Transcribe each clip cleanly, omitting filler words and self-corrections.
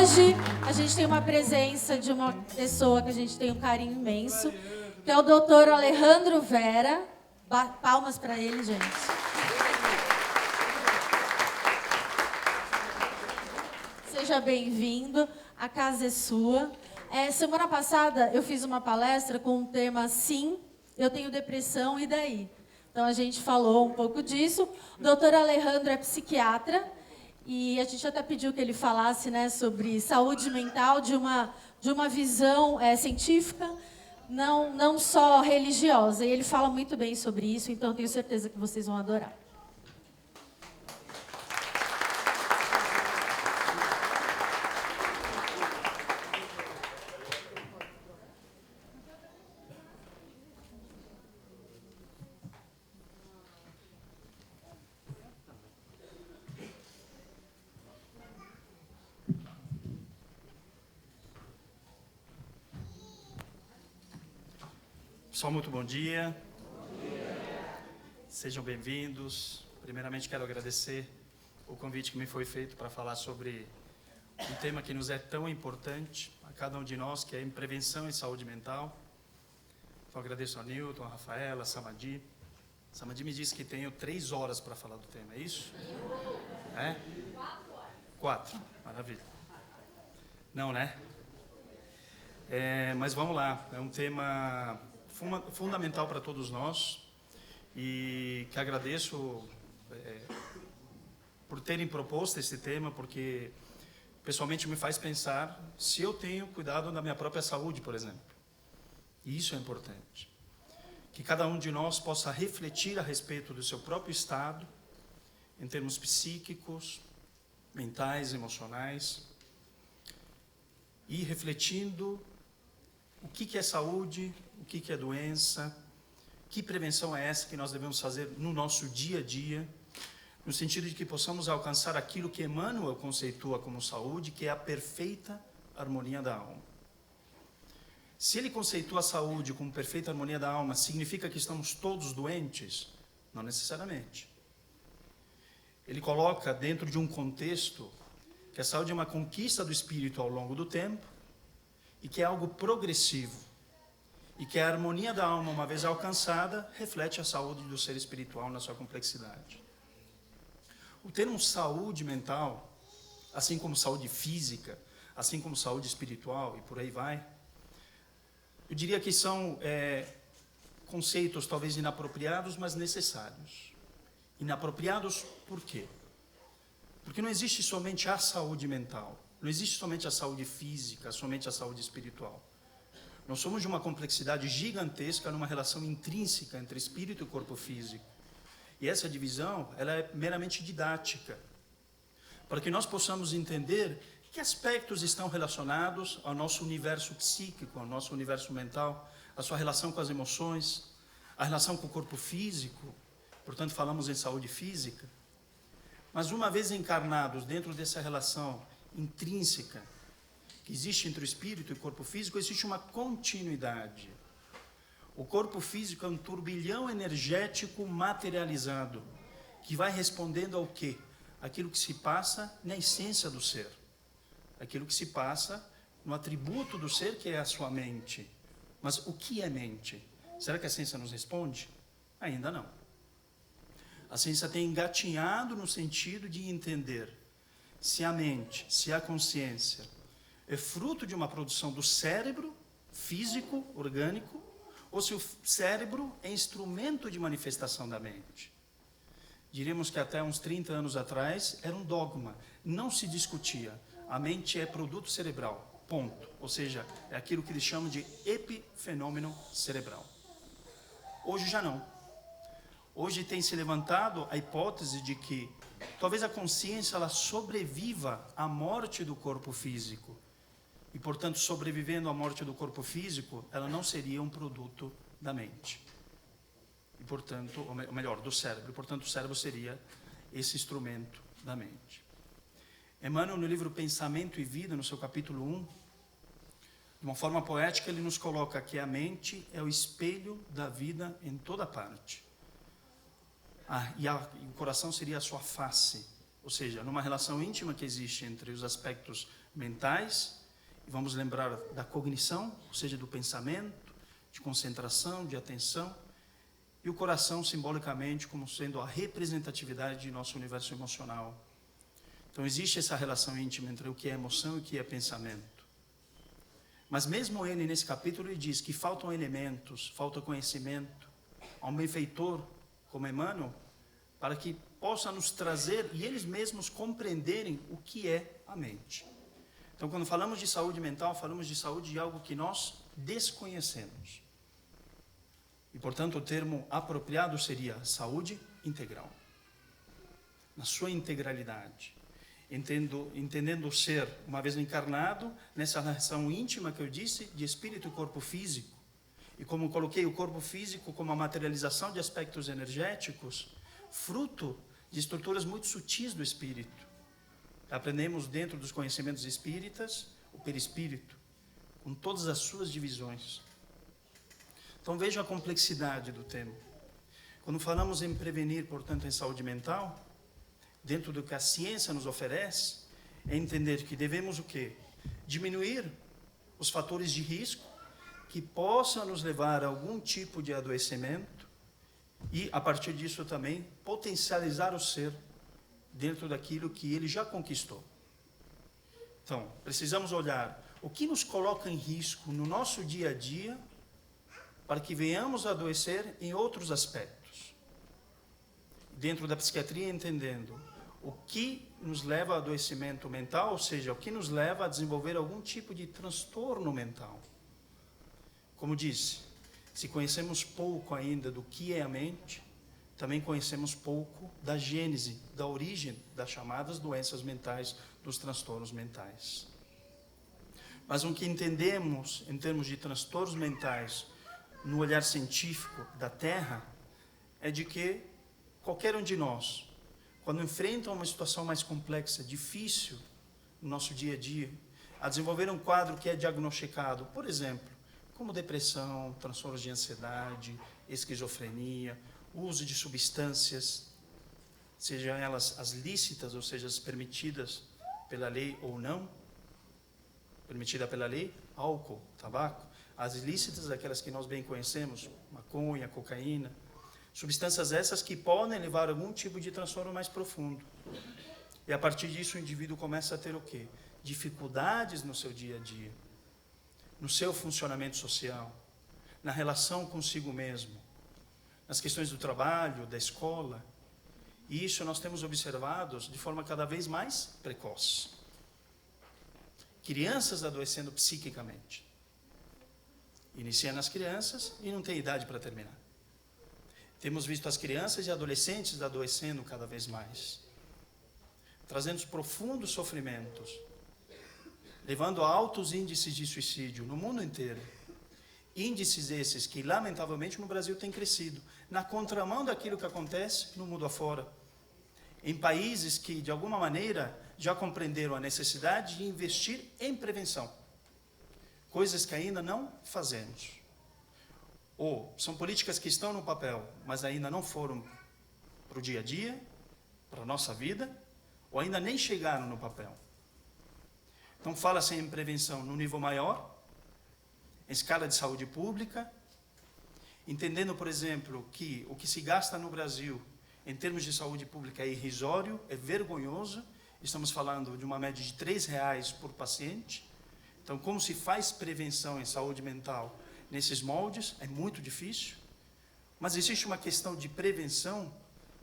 hoje a gente tem uma presença de uma pessoa que a gente tem um carinho imenso, que é o Dr. Alejandro Vera. Palmas para ele, gente. Seja bem-vindo, a casa é sua. Semana passada eu fiz uma palestra com o tema Sim, eu tenho depressão, e daí? Então a gente falou um pouco disso. O Dr. Alejandro é psiquiatra e a gente até pediu que ele falasse, né, sobre saúde mental de uma visão científica, não só religiosa. E ele fala muito bem sobre isso, então eu tenho certeza que vocês vão adorar. Pessoal, muito bom dia. Sejam bem-vindos. Primeiramente, quero agradecer o convite que me foi feito para falar sobre um tema que nos é tão importante a cada um de nós, que é em prevenção e saúde mental. Então, agradeço a Newton, a Rafaela, a Samadi. Samadi me disse que tenho 3 horas para falar do tema, é isso? 4. Maravilha. Não, né? Mas vamos lá. É um tema fundamental para todos nós e que agradeço por terem proposto esse tema, porque pessoalmente me faz pensar se eu tenho cuidado da minha própria saúde, por exemplo. E isso é importante. Que cada um de nós possa refletir a respeito do seu próprio estado, em termos psíquicos, mentais, emocionais, e refletindo o que é saúde, o que é doença, que prevenção é essa que nós devemos fazer no nosso dia a dia, no sentido de que possamos alcançar aquilo que Emmanuel conceitua como saúde, que é a perfeita harmonia da alma. Se ele conceitua a saúde como perfeita harmonia da alma, significa que estamos todos doentes? Não necessariamente. Ele coloca dentro de um contexto que a saúde é uma conquista do espírito ao longo do tempo e que é algo progressivo. E que a harmonia da alma, uma vez alcançada, reflete a saúde do ser espiritual na sua complexidade. O termo saúde mental, assim como saúde física, assim como saúde espiritual e por aí vai, eu diria que são conceitos talvez inapropriados, mas necessários. Inapropriados por quê? Porque não existe somente a saúde mental, não existe somente a saúde física, somente a saúde espiritual. Nós somos de uma complexidade gigantesca numa relação intrínseca entre espírito e corpo físico. E essa divisão, ela é meramente didática, para que nós possamos entender que aspectos estão relacionados ao nosso universo psíquico, ao nosso universo mental, a sua relação com as emoções, a relação com o corpo físico, portanto falamos em saúde física. Mas uma vez encarnados dentro dessa relação intrínseca, que existe entre o espírito e o corpo físico, existe uma continuidade. O corpo físico é um turbilhão energético materializado, que vai respondendo ao quê? Aquilo que se passa na essência do ser. Aquilo que se passa no atributo do ser, que é a sua mente. Mas o que é mente? Será que a ciência nos responde? Ainda não. A ciência tem engatinhado no sentido de entender se a mente, se a consciência é fruto de uma produção do cérebro físico, orgânico, ou se o cérebro é instrumento de manifestação da mente. Diríamos que até uns 30 anos atrás era um dogma, não se discutia. A mente é produto cerebral, ponto. Ou seja, é aquilo que eles chamam de epifenômeno cerebral. Hoje já não. Hoje tem se levantado a hipótese de que talvez a consciência ela sobreviva à morte do corpo físico. E, portanto, sobrevivendo à morte do corpo físico, ela não seria um produto da mente. E, portanto, ou melhor, do cérebro. E, portanto, o cérebro seria esse instrumento da mente. Emmanuel, no livro Pensamento e Vida, no seu capítulo 1, de uma forma poética, ele nos coloca que a mente é o espelho da vida em toda parte. E o coração seria a sua face. ou seja, numa relação íntima que existe entre os aspectos mentais, e vamos lembrar da cognição, ou seja, do pensamento, de concentração, de atenção, e o coração simbolicamente como sendo a representatividade de nosso universo emocional. Então existe essa relação íntima entre o que é emoção e o que é pensamento. Mas mesmo ele, nesse capítulo, ele diz que faltam elementos, falta conhecimento a um benfeitor como Emmanuel, para que possa nos trazer e eles mesmos compreenderem o que é a mente. Então, quando falamos de saúde mental, falamos de saúde de algo que nós desconhecemos. E, portanto, o termo apropriado seria saúde integral. Na sua integralidade. Entendendo o ser, uma vez encarnado, nessa relação íntima que eu disse, de espírito e corpo físico. E como coloquei o corpo físico como a materialização de aspectos energéticos, fruto de estruturas muito sutis do espírito. Aprendemos dentro dos conhecimentos espíritas, o perispírito, com todas as suas divisões. Então veja a complexidade do tema. Quando falamos em prevenir, portanto, em saúde mental, dentro do que a ciência nos oferece, é entender que devemos o quê? Diminuir os fatores de risco que possam nos levar a algum tipo de adoecimento e, a partir disso também, potencializar o ser dentro daquilo que ele já conquistou. Então, precisamos olhar o que nos coloca em risco no nosso dia a dia para que venhamos a adoecer em outros aspectos. Dentro da psiquiatria, entendendo o que nos leva ao adoecimento mental, ou seja, o que nos leva a desenvolver algum tipo de transtorno mental. Como disse, se conhecemos pouco ainda do que é a mente, também conhecemos pouco da gênese, da origem das chamadas doenças mentais, dos transtornos mentais. Mas o que entendemos em termos de transtornos mentais, no olhar científico da Terra, é de que qualquer um de nós, quando enfrenta uma situação mais complexa, difícil no nosso dia a dia, a desenvolver um quadro que é diagnosticado, por exemplo, como depressão, transtornos de ansiedade, esquizofrenia, uso de substâncias, sejam elas as lícitas, ou seja, as permitidas pela lei ou não, permitida pela lei, álcool, tabaco, as ilícitas, aquelas que nós bem conhecemos, maconha, cocaína, substâncias essas que podem levar a algum tipo de transtorno mais profundo. E a partir disso o indivíduo começa a ter o quê? Dificuldades no seu dia a dia, no seu funcionamento social, na relação consigo mesmo, nas questões do trabalho, da escola. E isso nós temos observado de forma cada vez mais precoce. Crianças adoecendo psiquicamente. Inicia nas crianças e não tem idade para terminar. Temos visto as crianças e adolescentes adoecendo cada vez mais, trazendo profundos sofrimentos, levando a altos índices de suicídio no mundo inteiro. Índices esses que, lamentavelmente, no Brasil têm crescido, na contramão daquilo que acontece no mundo afora. Em países que, de alguma maneira, já compreenderam a necessidade de investir em prevenção. Coisas que ainda não fazemos. Ou são políticas que estão no papel, mas ainda não foram para o dia a dia, para a nossa vida, ou ainda nem chegaram no papel. Então, fala-se em prevenção no nível maior, em escala de saúde pública, entendendo, por exemplo, que o que se gasta no Brasil em termos de saúde pública é irrisório, é vergonhoso. Estamos falando de uma média de R$3 por paciente. Então, como se faz prevenção em saúde mental nesses moldes? É muito difícil. Mas existe uma questão de prevenção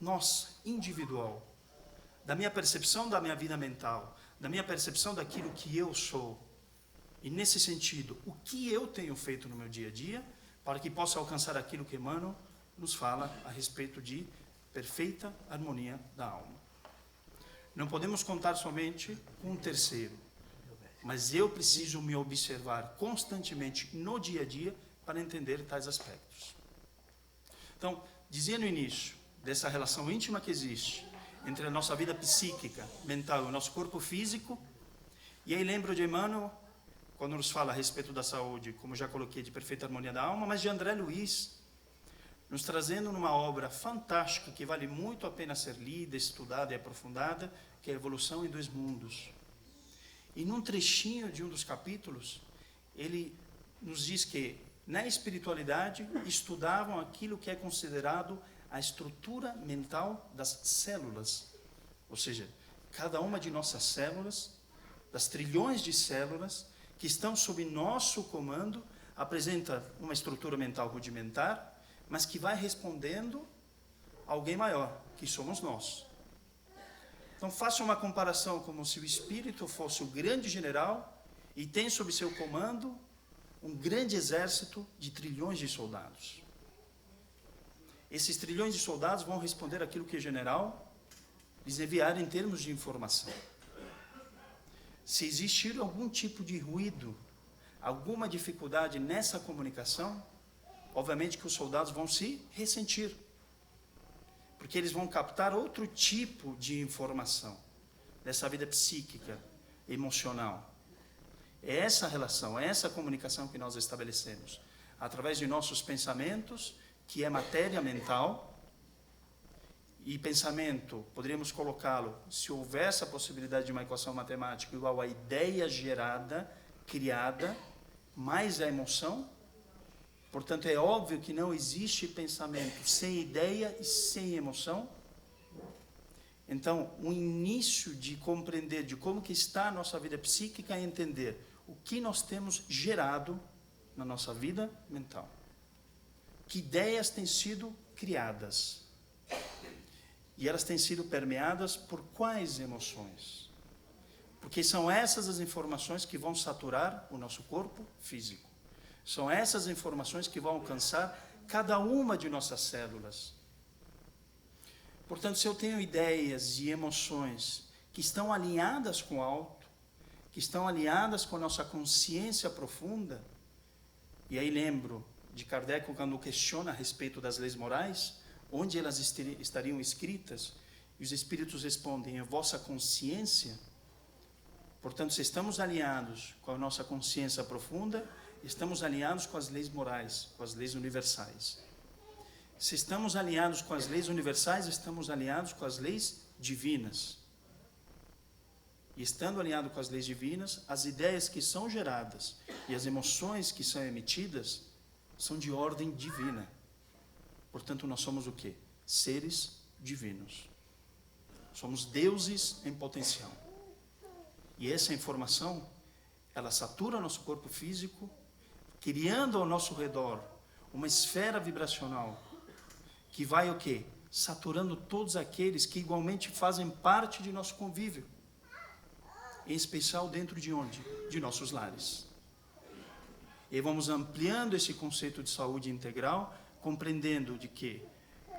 nossa, individual, da minha percepção da minha vida mental, da minha percepção daquilo que eu sou. E, nesse sentido, o que eu tenho feito no meu dia a dia para que possa alcançar aquilo que Emmanuel nos fala a respeito de perfeita harmonia da alma. Não podemos contar somente com um terceiro, mas eu preciso me observar constantemente no dia a dia para entender tais aspectos. Então, dizia no início dessa relação íntima que existe entre a nossa vida psíquica, mental e o nosso corpo físico, e aí lembro de Emmanuel, quando nos fala a respeito da saúde, como já coloquei, de perfeita harmonia da alma, mas de André Luiz, nos trazendo numa obra fantástica que vale muito a pena ser lida, estudada e aprofundada, que é a Evolução em Dois Mundos. E num trechinho de um dos capítulos, ele nos diz que na espiritualidade estudavam aquilo que é considerado a estrutura mental das células. Ou seja, cada uma de nossas células, das trilhões de células que estão sob nosso comando, apresenta uma estrutura mental rudimentar, mas que vai respondendo a alguém maior, que somos nós. Então faça uma comparação como se o espírito fosse o grande general e tem sob seu comando um grande exército de trilhões de soldados. Esses trilhões de soldados vão responder aquilo que o general lhes enviar em termos de informação. Se existir algum tipo de ruído, alguma dificuldade nessa comunicação, obviamente que os soldados vão se ressentir, porque eles vão captar outro tipo de informação dessa vida psíquica, emocional. É essa relação, é essa comunicação que nós estabelecemos, através de nossos pensamentos, que é matéria mental, e pensamento, poderíamos colocá-lo, se houvesse a possibilidade de uma equação matemática igual à ideia gerada, criada, mais a emoção. Portanto, é óbvio que não existe pensamento sem ideia e sem emoção. Então, o início de compreender de como que está a nossa vida psíquica é entender o que nós temos gerado na nossa vida mental. Que ideias têm sido criadas. E elas têm sido permeadas por quais emoções? Porque são essas as informações que vão saturar o nosso corpo físico. São essas informações que vão alcançar cada uma de nossas células. Portanto, se eu tenho ideias e emoções que estão alinhadas com o alto, que estão alinhadas com a nossa consciência profunda, e aí lembro de Kardec quando questiona a respeito das leis morais, onde elas estariam escritas, e os espíritos respondem, em vossa consciência. Portanto, se estamos alinhados com a nossa consciência profunda, estamos alinhados com as leis morais, com as leis universais. Se estamos alinhados com as leis universais, estamos alinhados com as leis divinas. E estando alinhado com as leis divinas, as ideias que são geradas e as emoções que são emitidas são de ordem divina. Portanto, nós somos o quê? Seres divinos. Somos deuses em potencial. E essa informação, ela satura o nosso corpo físico, criando ao nosso redor uma esfera vibracional que vai o quê? Saturando todos aqueles que igualmente fazem parte de nosso convívio. Em especial dentro de onde? De nossos lares. E vamos ampliando esse conceito de saúde integral, compreendendo de que,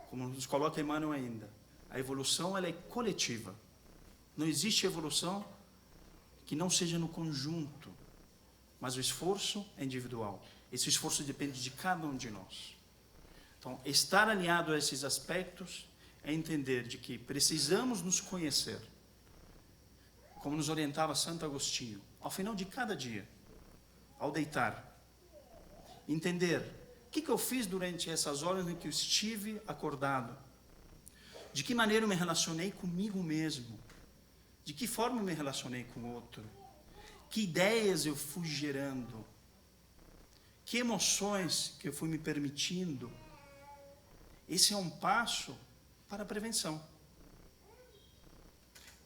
como nos coloca Emmanuel ainda, a evolução ela é coletiva. Não existe evolução que não seja no conjunto, mas o esforço é individual. Esse esforço depende de cada um de nós. Então, estar alinhado a esses aspectos é entender de que precisamos nos conhecer, como nos orientava Santo Agostinho, ao final de cada dia, ao deitar, entender o que eu fiz durante essas horas em que eu estive acordado, de que maneira eu me relacionei comigo mesmo, de que forma eu me relacionei com o outro, que ideias eu fui gerando, que emoções que eu fui me permitindo. Esse é um passo para a prevenção.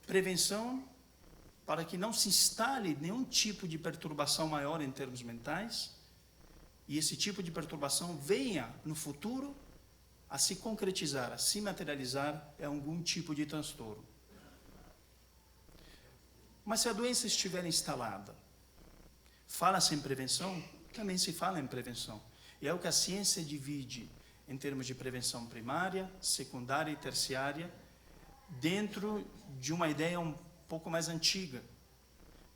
Prevenção para que não se instale nenhum tipo de perturbação maior em termos mentais, e esse tipo de perturbação venha no futuro a se concretizar, a se materializar em algum tipo de transtorno. Mas se a doença estiver instalada, fala-se em prevenção? Também se fala em prevenção. E é o que a ciência divide em termos de prevenção primária, secundária e terciária, dentro de uma ideia um pouco mais antiga.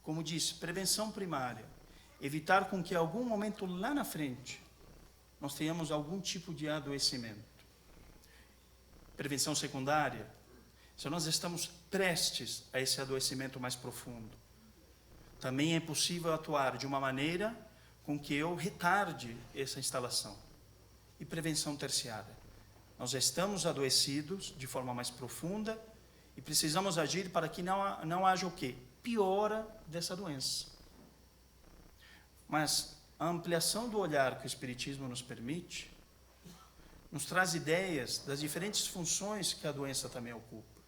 Como disse, prevenção primária, evitar com que em algum momento lá na frente nós tenhamos algum tipo de adoecimento. Prevenção secundária, se nós estamos prestes a esse adoecimento mais profundo, também é possível atuar de uma maneira com que eu retarde essa instalação. E prevenção terciária, Nós estamos adoecidos de forma mais profunda e precisamos agir para que não haja o quê? Piora dessa doença. Mas a ampliação do olhar que o Espiritismo nos permite, nos traz ideias das diferentes funções que a doença também ocupa,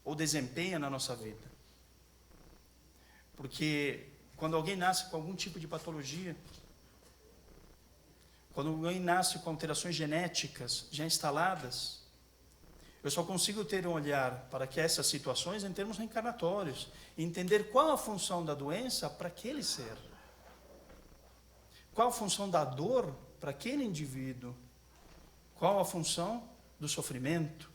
ou desempenha na nossa vida. Porque quando alguém nasce com algum tipo de patologia, quando alguém nasce com alterações genéticas já instaladas, eu só consigo ter um olhar para que essas situações em termos reencarnatórios, entender qual a função da doença para aquele ser, qual a função da dor para aquele indivíduo, qual a função do sofrimento,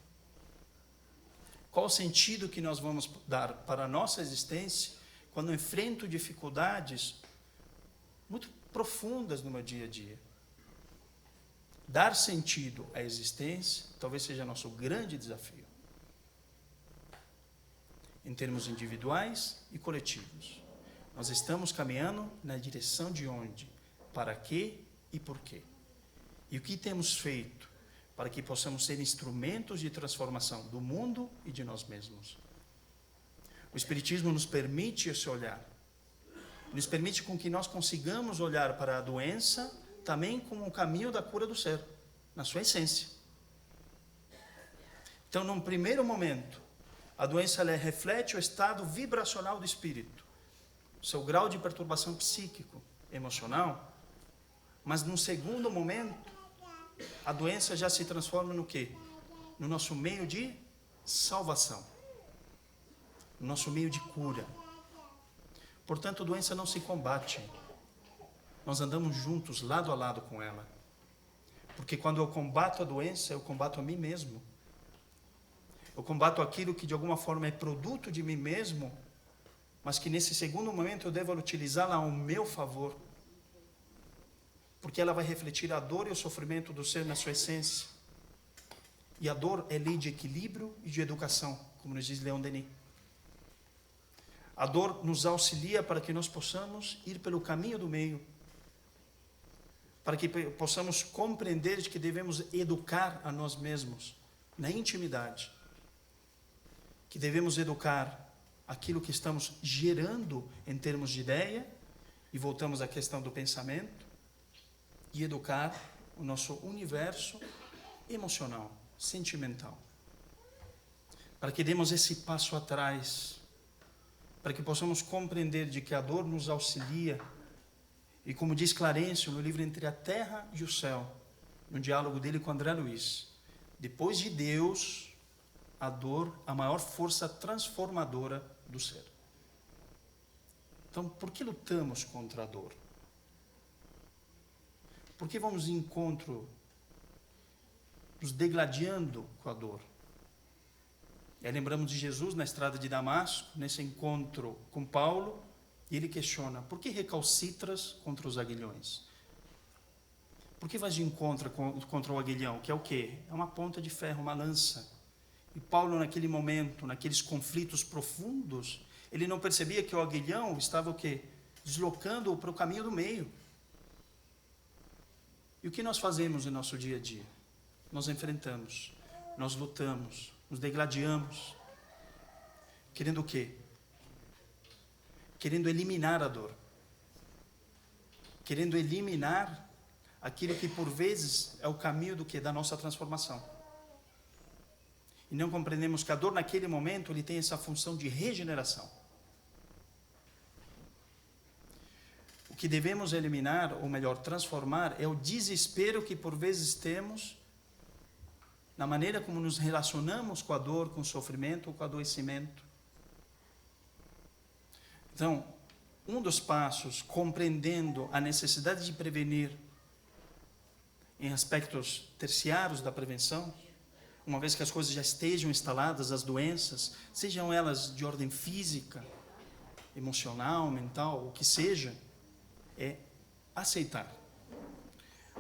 qual o sentido que nós vamos dar para a nossa existência quando enfrento dificuldades muito profundas no meu dia a dia. Dar sentido à existência talvez seja nosso grande desafio, em termos individuais e coletivos. Nós estamos caminhando na direção de onde, para quê e por quê. E o que temos feito para que possamos ser instrumentos de transformação do mundo e de nós mesmos. O Espiritismo nos permite esse olhar, nos permite com que nós consigamos olhar para a doença também como um caminho da cura do ser, na sua essência. Então, num primeiro momento, a doença ela reflete o estado vibracional do espírito, o seu grau de perturbação psíquico, emocional, mas num segundo momento, a doença já se transforma no quê? No nosso meio de salvação, no nosso meio de cura. Portanto, a doença não se combate. Nós andamos juntos, lado a lado com ela. Porque quando eu combato a doença, eu combato a mim mesmo. Eu combato aquilo que de alguma forma é produto de mim mesmo, mas que nesse segundo momento eu devo utilizá-la ao meu favor. Porque ela vai refletir a dor e o sofrimento do ser na sua essência. E a dor é lei de equilíbrio e de educação, como nos diz Leon Denis. A dor nos auxilia para que nós possamos ir pelo caminho do meio, para que possamos compreender de que devemos educar a nós mesmos na intimidade, que devemos educar aquilo que estamos gerando em termos de ideia, e voltamos à questão do pensamento, e educar o nosso universo emocional, sentimental, para que demos esse passo atrás, para que possamos compreender de que a dor nos auxilia. E como diz Clarencio no livro Entre a Terra e o Céu, no diálogo dele com André Luiz, depois de Deus, a dor, a maior força transformadora do ser. Então, por que lutamos contra a dor? Por que vamos em encontro, nos degladiando com a dor? E aí lembramos de Jesus na estrada de Damasco, nesse encontro com Paulo, e ele questiona: por que recalcitras contra os aguilhões? Por que vais de encontro contra o aguilhão? Que é o quê? É uma ponta de ferro, uma lança. E Paulo, naquele momento, naqueles conflitos profundos, ele não percebia que o aguilhão estava o quê? Deslocando-o para o caminho do meio. E o que nós fazemos no nosso dia a dia? Nós enfrentamos, nós lutamos, nos degladiamos, querendo o quê? Querendo eliminar a dor, querendo eliminar aquilo que por vezes é o caminho do quê? Da nossa transformação. E não compreendemos que a dor naquele momento ele tem essa função de regeneração. O que devemos eliminar, ou melhor, transformar, é o desespero que por vezes temos na maneira como nos relacionamos com a dor, com o sofrimento ou com o adoecimento. Então, um dos passos, compreendendo a necessidade de prevenir em aspectos terciários da prevenção, uma vez que as coisas já estejam instaladas, as doenças, sejam elas de ordem física, emocional, mental, o que seja, é aceitar.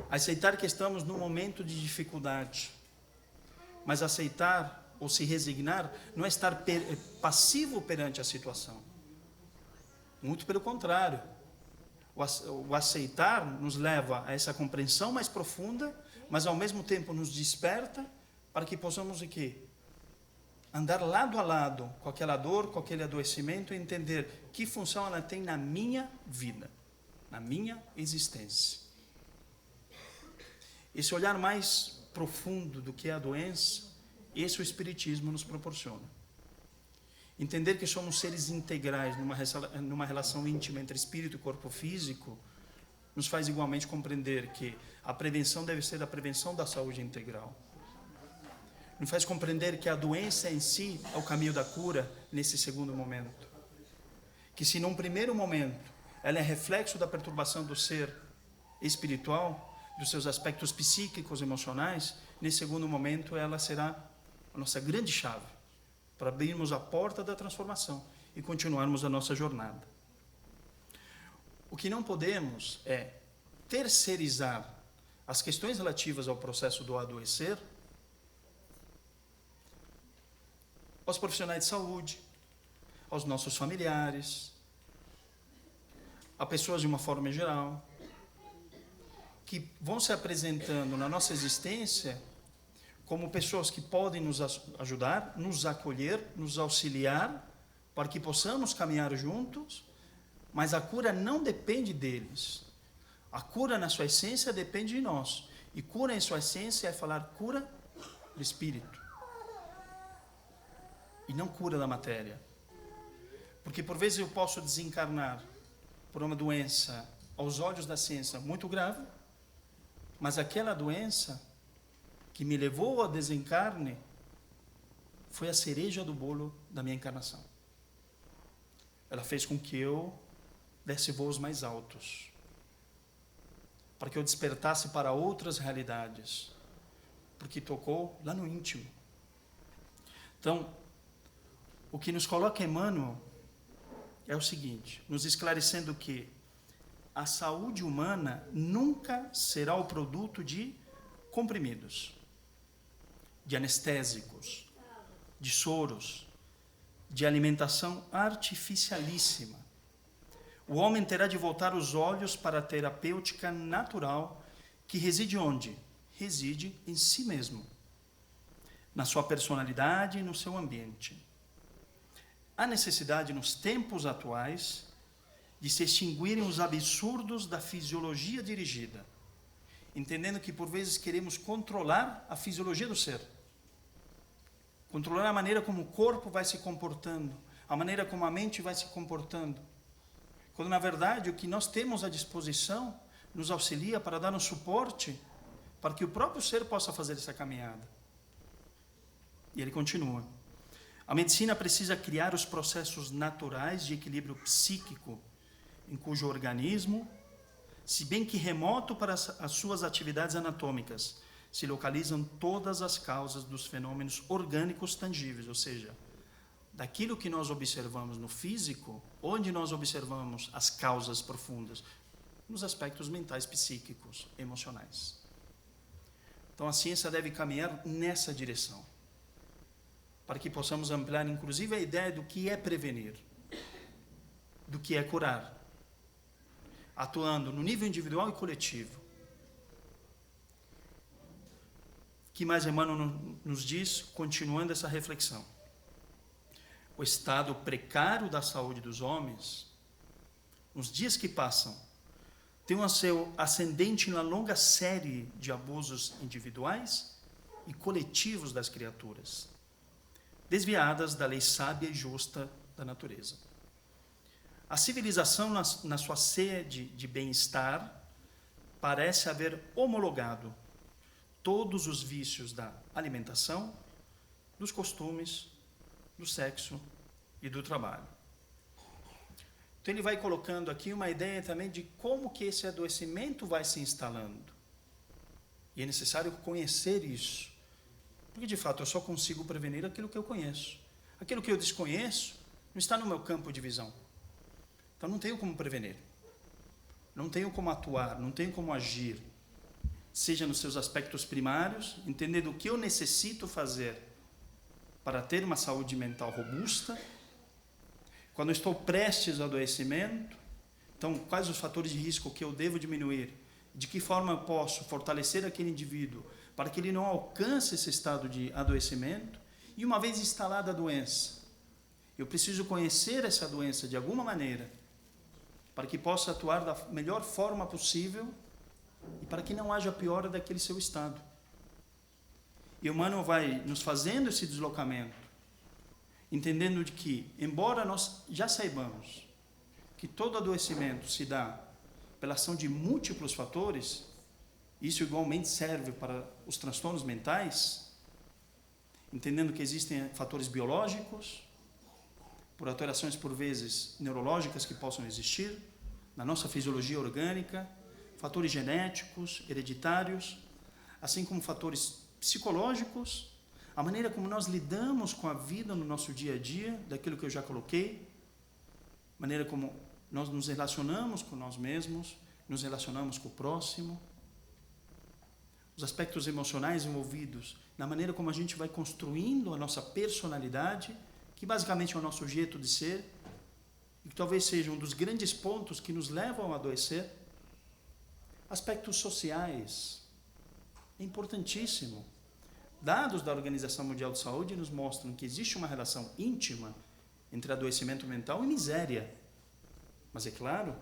Aceitar que estamos num momento de dificuldade. Mas aceitar ou se resignar não é estar passivo perante a situação. Muito pelo contrário. O aceitar nos leva a essa compreensão mais profunda, mas ao mesmo tempo nos desperta para que possamos o quê? Andar lado a lado com aquela dor, com aquele adoecimento e entender que função ela tem na minha vida, na minha existência. Esse olhar mais profundo do que é a doença, esse o Espiritismo nos proporciona. Entender que somos seres integrais numa relação íntima entre espírito e corpo físico, nos faz igualmente compreender que a prevenção deve ser a prevenção da saúde integral. Nos faz compreender que a doença em si é o caminho da cura nesse segundo momento. Que se num primeiro momento ela é reflexo da perturbação do ser espiritual, dos seus aspectos psíquicos, emocionais, nesse segundo momento ela será a nossa grande chave para abrirmos a porta da transformação e continuarmos a nossa jornada. O que não podemos é terceirizar as questões relativas ao processo do adoecer aos profissionais de saúde, aos nossos familiares, a pessoas de uma forma geral, que vão se apresentando na nossa existência como pessoas que podem nos ajudar, nos acolher, nos auxiliar, para que possamos caminhar juntos, mas a cura não depende deles. A cura na sua essência depende de nós. E cura em sua essência é falar cura do espírito. E não cura da matéria. Porque por vezes eu posso desencarnar por uma doença aos olhos da ciência muito grave, mas aquela doença que me levou ao desencarne foi a cereja do bolo da minha encarnação. Ela fez com que eu desse voos mais altos, para que eu despertasse para outras realidades, porque tocou lá no íntimo. Então, o que nos coloca Emmanuel é o seguinte, nos esclarecendo que a saúde humana nunca será o produto de comprimidos, de anestésicos, de soros, de alimentação artificialíssima. O homem terá de voltar os olhos para a terapêutica natural, que reside onde? Reside em si mesmo, na sua personalidade e no seu ambiente. Há necessidade, nos tempos atuais, de se extinguirem os absurdos da fisiologia dirigida, entendendo que, por vezes, queremos controlar a fisiologia do ser, controlar a maneira como o corpo vai se comportando, a maneira como a mente vai se comportando, quando, na verdade, o que nós temos à disposição nos auxilia para dar um suporte para que o próprio ser possa fazer essa caminhada. E ele continua. A medicina precisa criar os processos naturais de equilíbrio psíquico, em cujo organismo, se bem que remoto para as suas atividades anatômicas, se localizam todas as causas dos fenômenos orgânicos tangíveis, ou seja, daquilo que nós observamos no físico, onde nós observamos as causas profundas, nos aspectos mentais, psíquicos, emocionais. Então a ciência deve caminhar nessa direção, para que possamos ampliar, inclusive, a ideia do que é prevenir, do que é curar, atuando no nível individual e coletivo. O que mais Emmanuel nos diz, continuando essa reflexão? O estado precário da saúde dos homens, nos dias que passam, tem um seu ascendente na longa série de abusos individuais e coletivos das criaturas, desviadas da lei sábia e justa da natureza. A civilização, na sua sede de bem-estar, parece haver homologado todos os vícios da alimentação, dos costumes, do sexo e do trabalho. Então ele vai colocando aqui uma ideia também de como que esse adoecimento vai se instalando. E é necessário conhecer isso. Porque, de fato, eu só consigo prevenir aquilo que eu conheço. Aquilo que eu desconheço não está no meu campo de visão. Então, não tenho como prevenir. Não tenho como atuar, não tenho como agir. Seja nos seus aspectos primários, entendendo o que eu necessito fazer para ter uma saúde mental robusta. Quando eu estou prestes ao adoecimento, então, quais os fatores de risco que eu devo diminuir De que forma eu posso fortalecer aquele indivíduo para que ele não alcance esse estado de adoecimento? E uma vez instalada a doença, eu preciso conhecer essa doença de alguma maneira para que possa atuar da melhor forma possível e para que não haja piora daquele seu estado. E o Emmanuel vai nos fazendo esse deslocamento, entendendo de que, embora nós já saibamos que todo adoecimento se dá pela ação de múltiplos fatores, isso igualmente serve para os transtornos mentais, entendendo que existem fatores biológicos, por alterações por vezes neurológicas que possam existir na nossa fisiologia orgânica, fatores genéticos, hereditários, assim como fatores psicológicos, a maneira como nós lidamos com a vida no nosso dia a dia, daquilo que eu já coloquei, maneira como nós nos relacionamos com nós mesmos, nos relacionamos com o próximo, os aspectos emocionais envolvidos na maneira como a gente vai construindo a nossa personalidade, que basicamente é o nosso jeito de ser, e que talvez seja um dos grandes pontos que nos levam a adoecer. Aspectos sociais, é importantíssimo. Dados da Organização Mundial de Saúde nos mostram que existe uma relação íntima entre adoecimento mental e miséria. Mas é claro,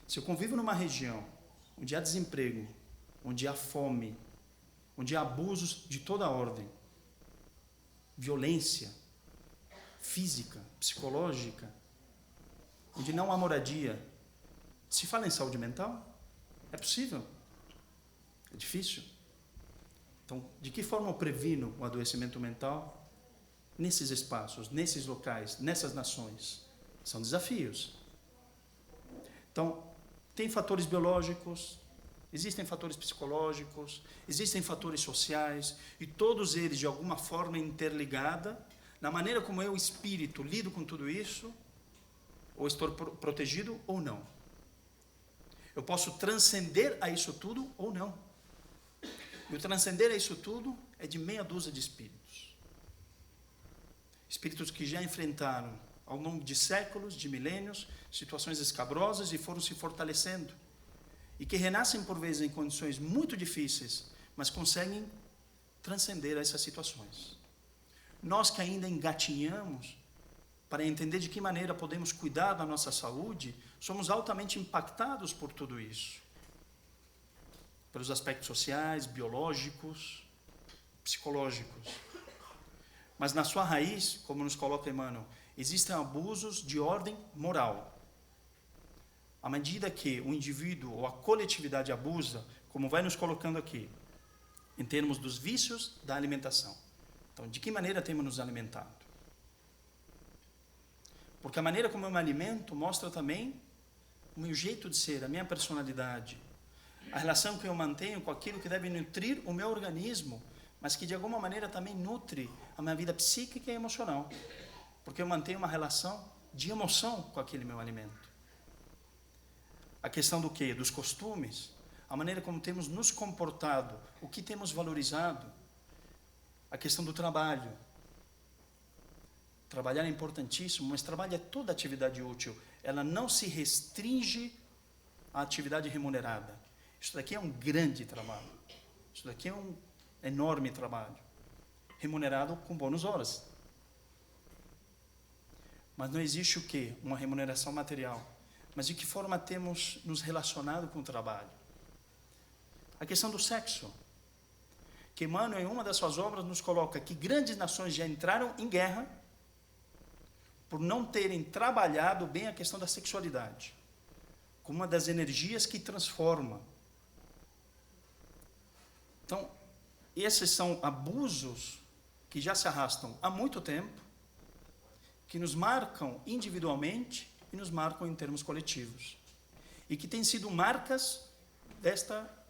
se eu convivo numa região onde há desemprego, onde há fome, onde há abusos de toda ordem, violência física, psicológica, onde não há moradia, se fala em saúde mental? É possível? É difícil? Então, de que forma eu previno o adoecimento mental nesses espaços, nesses locais, nessas nações? São desafios. Então, tem fatores biológicos, existem fatores psicológicos, existem fatores sociais, e todos eles, de alguma forma, interligada na maneira como eu, espírito, lido com tudo isso, ou estou protegido ou não. Eu posso transcender a isso tudo ou não. E o transcender a isso tudo é de meia dúzia de espíritos. Espíritos que já enfrentaram, ao longo de séculos, de milênios, situações escabrosas e foram se fortalecendo. E que renascem por vezes em condições muito difíceis, mas conseguem transcender essas situações. Nós que ainda engatinhamos para entender de que maneira podemos cuidar da nossa saúde, somos altamente impactados por tudo isso. Pelos aspectos sociais, biológicos, psicológicos. Mas na sua raiz, como nos coloca Emmanuel, existem abusos de ordem moral. À medida que o indivíduo ou a coletividade abusa, como vai nos colocando aqui, em termos dos vícios da alimentação. Então, de que maneira temos nos alimentado? Porque a maneira como eu me alimento mostra também o meu jeito de ser, a minha personalidade, a relação que eu mantenho com aquilo que deve nutrir o meu organismo, mas que de alguma maneira também nutre a minha vida psíquica e emocional, porque eu mantenho uma relação de emoção com aquele meu alimento. A questão do quê? Dos costumes, a maneira como temos nos comportado, o que temos valorizado, a questão do trabalho. Trabalhar é importantíssimo, mas trabalho é toda atividade útil. Ela não se restringe à atividade remunerada. Isso daqui é um grande trabalho. Isso daqui é um enorme trabalho. Remunerado com bônus horas. Mas não existe o quê? Uma remuneração material. Mas de que forma temos nos relacionado com o trabalho? A questão do sexo. Que Emmanuel, em uma das suas obras, nos coloca que grandes nações já entraram em guerra por não terem trabalhado bem a questão da sexualidade, como uma das energias que transforma. Então, esses são abusos que já se arrastam há muito tempo, que nos marcam individualmente e nos marcam em termos coletivos. E que têm sido marcas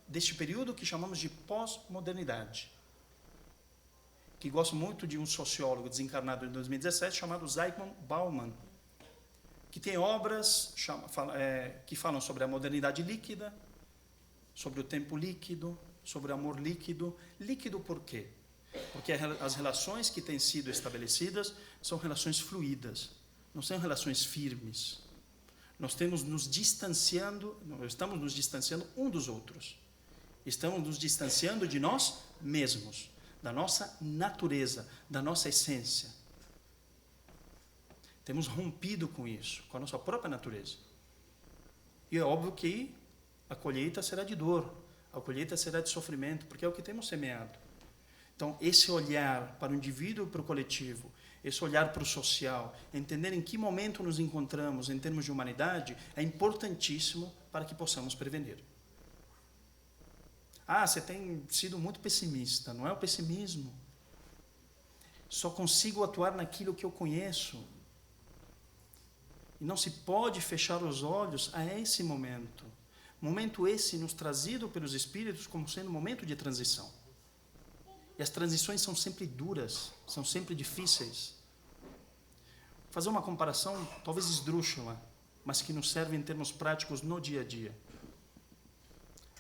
deste período que chamamos de pós-modernidade. Que gosto muito de um sociólogo desencarnado em 2017, chamado Zygmunt Bauman, que tem obras que falam sobre a modernidade líquida, sobre o tempo líquido, sobre o amor líquido. Líquido por quê? Porque as relações que têm sido estabelecidas são relações fluídas, não são relações firmes. estamos nos distanciando um dos outros. Estamos nos distanciando de nós mesmos, da nossa natureza, da nossa essência. Temos rompido com isso, com a nossa própria natureza. E é óbvio que a colheita será de dor, a colheita será de sofrimento, porque é o que temos semeado. Então, esse olhar para o indivíduo e para o coletivo, esse olhar para o social, entender em que momento nos encontramos em termos de humanidade, é importantíssimo para que possamos prevenir. Você tem sido muito pessimista. Não é o pessimismo. Só consigo atuar naquilo que eu conheço. E não se pode fechar os olhos a esse momento. Momento esse nos trazido pelos Espíritos como sendo um momento de transição. E as transições são sempre duras, são sempre difíceis. Vou fazer uma comparação talvez esdrúxula, mas que nos serve em termos práticos no dia a dia.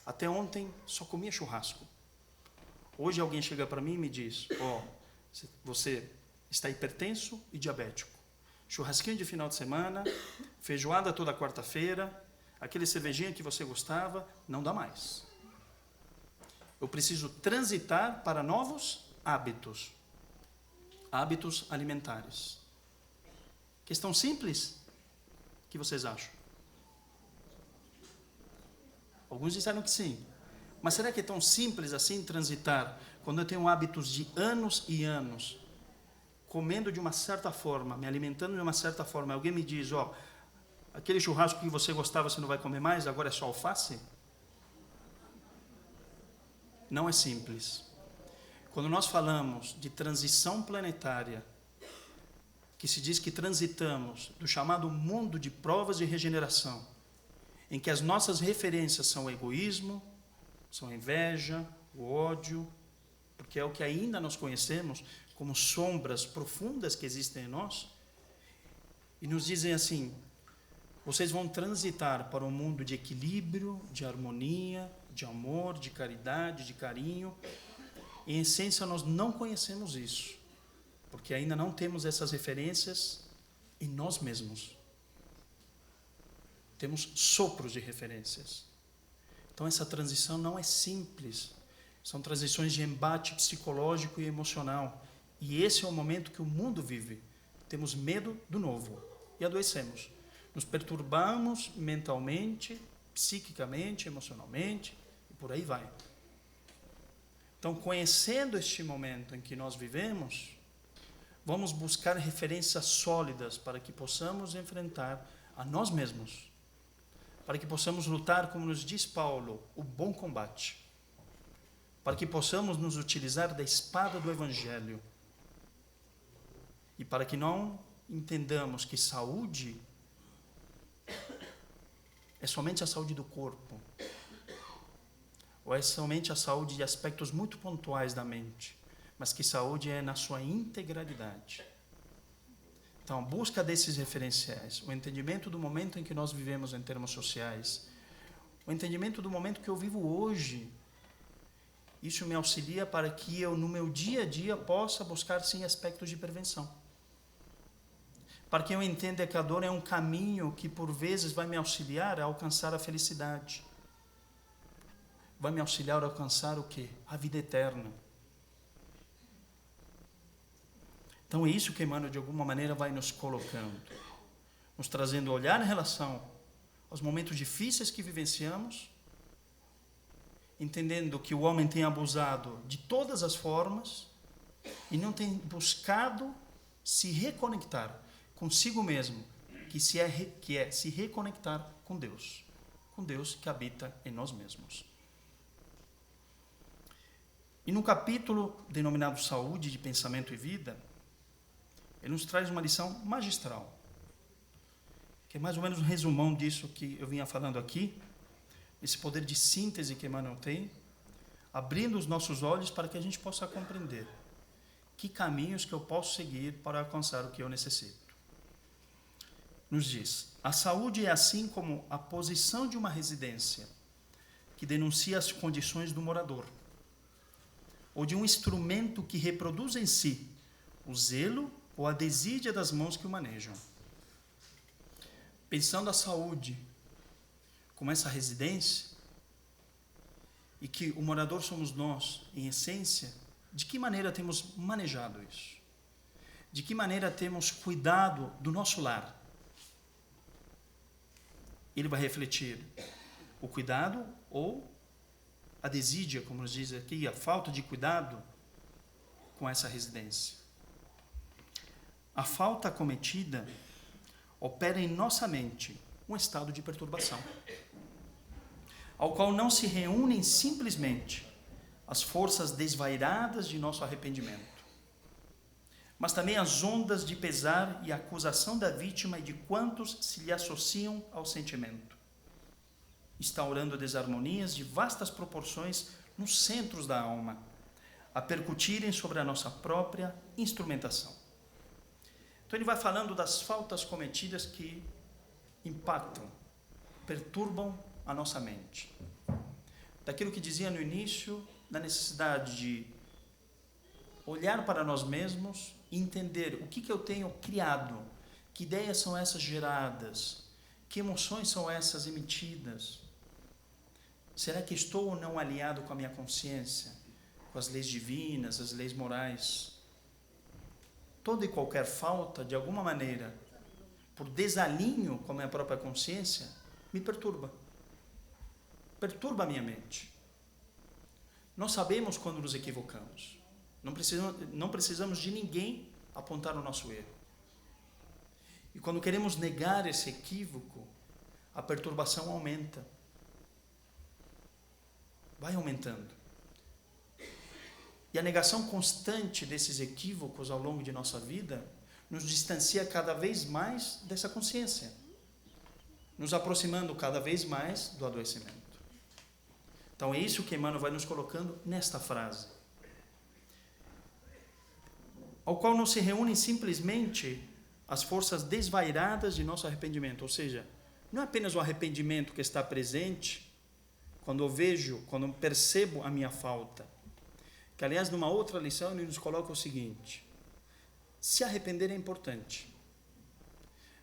Até ontem só comia churrasco. Hoje alguém chega para mim e me diz, você está hipertenso e diabético. Churrasquinho de final de semana, feijoada toda quarta-feira, aquele cervejinho que você gostava, não dá mais. Eu preciso transitar para novos hábitos. Hábitos alimentares. Questão simples? O que vocês acham? Alguns disseram que sim. Mas será que é tão simples assim transitar quando eu tenho hábitos de anos e anos, comendo de uma certa forma, me alimentando de uma certa forma, alguém me diz, aquele churrasco que você gostava você não vai comer mais, agora é só alface? Não é simples. Quando nós falamos de transição planetária, que se diz que transitamos do chamado mundo de provas de regeneração, em que as nossas referências são o egoísmo, são a inveja, o ódio, porque é o que ainda nós conhecemos como sombras profundas que existem em nós, e nos dizem assim, vocês vão transitar para um mundo de equilíbrio, de harmonia, de amor, de caridade, de carinho. Em essência, nós não conhecemos isso, porque ainda não temos essas referências em nós mesmos. Temos sopros de referências. Então, essa transição não é simples. São transições de embate psicológico e emocional. E esse é o momento que o mundo vive. Temos medo do novo e adoecemos. Nos perturbamos mentalmente, psiquicamente, emocionalmente, e por aí vai. Então, conhecendo este momento em que nós vivemos, vamos buscar referências sólidas para que possamos enfrentar a nós mesmos, para que possamos lutar, como nos diz Paulo, o bom combate, para que possamos nos utilizar da espada do Evangelho e para que não entendamos que saúde é somente a saúde do corpo, ou é somente a saúde de aspectos muito pontuais da mente, mas que saúde é na sua integralidade. Então, a busca desses referenciais, o entendimento do momento em que nós vivemos em termos sociais, o entendimento do momento que eu vivo hoje, isso me auxilia para que eu, no meu dia a dia, possa buscar, sim, aspectos de prevenção. Para que eu entenda que a dor é um caminho que, por vezes, vai me auxiliar a alcançar a felicidade. Vai me auxiliar a alcançar o quê? A vida eterna. Então é isso que Emmanuel de alguma maneira vai nos colocando, nos trazendo olhar em relação aos momentos difíceis que vivenciamos, entendendo que o homem tem abusado de todas as formas e não tem buscado se reconectar consigo mesmo, que é se reconectar com Deus que habita em nós mesmos. E no capítulo denominado Saúde de Pensamento e Vida, ele nos traz uma lição magistral, que é mais ou menos um resumão disso que eu vinha falando aqui, esse poder de síntese que Emmanuel tem, abrindo os nossos olhos para que a gente possa compreender que caminhos que eu posso seguir para alcançar o que eu necessito. Nos diz, a saúde é assim como a posição de uma residência que denuncia as condições do morador, ou de um instrumento que reproduz em si o zelo ou a desídia das mãos que o manejam. pensando a saúde como essa residência, e que o morador somos nós, em essência, de que maneira temos manejado isso? De que maneira temos cuidado do nosso lar? Ele vai refletir o cuidado ou a desídia, como nos diz aqui, a falta de cuidado com essa residência. A falta cometida opera em nossa mente um estado de perturbação, ao qual não se reúnem simplesmente as forças desvairadas de nosso arrependimento, mas também as ondas de pesar e acusação da vítima e de quantos se lhe associam ao sentimento, instaurando desarmonias de vastas proporções nos centros da alma, a percutirem sobre a nossa própria instrumentação. Então ele vai falando das faltas cometidas que impactam, perturbam a nossa mente. Daquilo que dizia no início, da necessidade de olhar para nós mesmos e entender o que eu tenho criado, que ideias são essas geradas, que emoções são essas emitidas. Será que estou ou não alinhado com a minha consciência, com as leis divinas, as leis morais? Toda e qualquer falta, de alguma maneira, por desalinho com a minha própria consciência, me perturba. Perturba a minha mente. Nós sabemos quando nos equivocamos. Não precisamos de ninguém apontar o nosso erro. E quando queremos negar esse equívoco, a perturbação aumenta. Vai aumentando. E a negação constante desses equívocos ao longo de nossa vida nos distancia cada vez mais dessa consciência, nos aproximando cada vez mais do adoecimento. Então é isso que Emmanuel vai nos colocando nesta frase, ao qual não se reúnem simplesmente as forças desvairadas de nosso arrependimento, ou seja, não é apenas o arrependimento que está presente quando eu vejo, quando eu percebo a minha falta, que aliás numa outra lição ele nos coloca o seguinte: se arrepender é importante,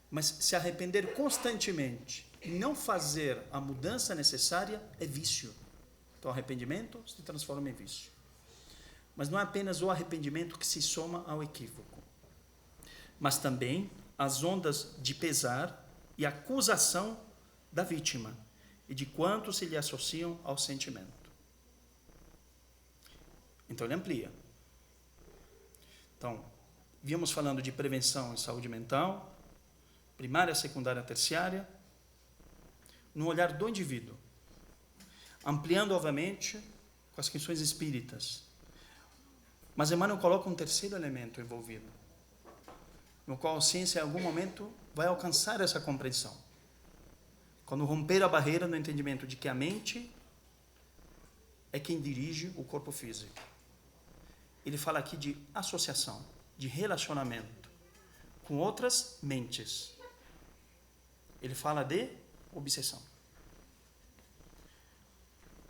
mas se arrepender constantemente e não fazer a mudança necessária é vício. Então, arrependimento se transforma em vício. Mas não é apenas o arrependimento que se soma ao equívoco, mas também as ondas de pesar e acusação da vítima e de quantos se lhe associam ao sentimento. Então, ele amplia. Então, víamos falando de prevenção em saúde mental, primária, secundária, terciária, no olhar do indivíduo, ampliando, obviamente, com as questões espíritas. Mas Emmanuel coloca um terceiro elemento envolvido, no qual a ciência, em algum momento, vai alcançar essa compreensão. Quando romper a barreira no entendimento de que a mente é quem dirige o corpo físico. Ele fala aqui de associação, de relacionamento com outras mentes. Ele fala de obsessão.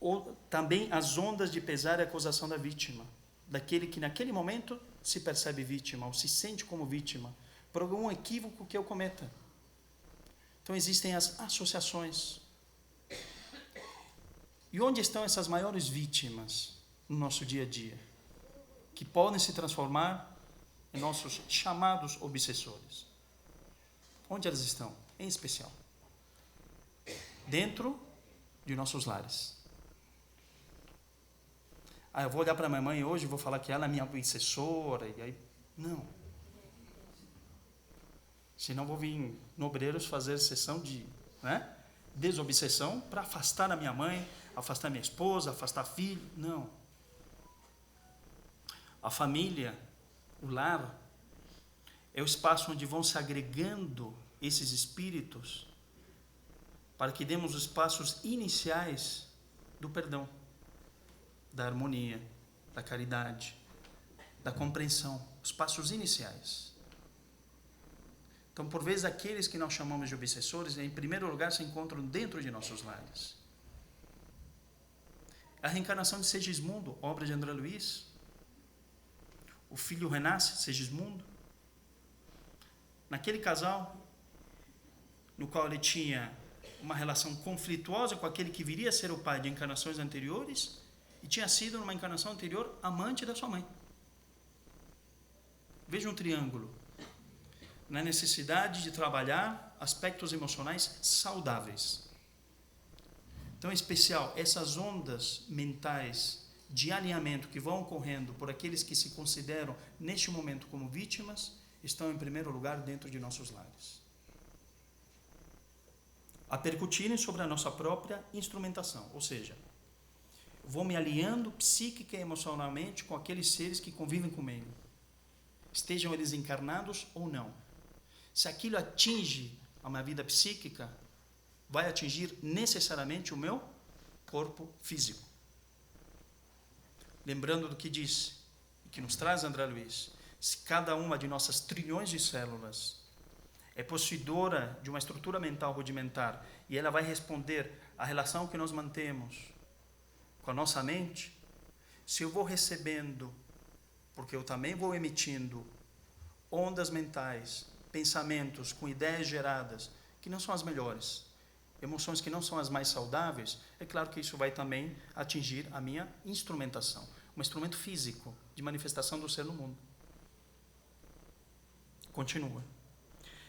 Ou também as ondas de pesar e acusação da vítima, daquele que naquele momento se percebe vítima ou se sente como vítima por algum equívoco que eu cometa. Então existem as associações. E onde estão essas maiores vítimas no nosso dia a dia, que podem se transformar em nossos chamados obsessores? Onde elas estão? Em especial, dentro de nossos lares. Eu vou olhar para minha mãe hoje e vou falar que ela é minha obsessora, e aí, não. Senão vou vir no Obreiros fazer sessão de desobsessão para afastar a minha mãe, afastar minha esposa, afastar filho. Não. A família, o lar, é o espaço onde vão se agregando esses espíritos para que demos os passos iniciais do perdão, da harmonia, da caridade, da compreensão, os passos iniciais. Então, por vezes, aqueles que nós chamamos de obsessores, em primeiro lugar, se encontram dentro de nossos lares. A reencarnação de Segismundo, obra de André Luiz. O filho renasce, Segismundo. Naquele casal, no qual ele tinha uma relação conflituosa com aquele que viria a ser o pai de encarnações anteriores e tinha sido, numa encarnação anterior, amante da sua mãe. Veja um triângulo. Na necessidade de trabalhar aspectos emocionais saudáveis. Então, em especial, essas ondas mentais de alinhamento que vão ocorrendo por aqueles que se consideram, neste momento, como vítimas, estão, em primeiro lugar, dentro de nossos lares. A percutirem sobre a nossa própria instrumentação, ou seja, vou me alinhando psíquica e emocionalmente com aqueles seres que convivem comigo, estejam eles encarnados ou não. Se aquilo atinge a minha vida psíquica, vai atingir necessariamente o meu corpo físico. Lembrando do que disse, que nos traz André Luiz, se cada uma de nossas trilhões de células é possuidora de uma estrutura mental rudimentar e ela vai responder à relação que nós mantemos com a nossa mente, se eu vou recebendo, porque eu também vou emitindo ondas mentais, pensamentos com ideias geradas que não são as melhores, emoções que não são as mais saudáveis, é claro que isso vai também atingir a minha instrumentação, um instrumento físico de manifestação do ser no mundo. Continua.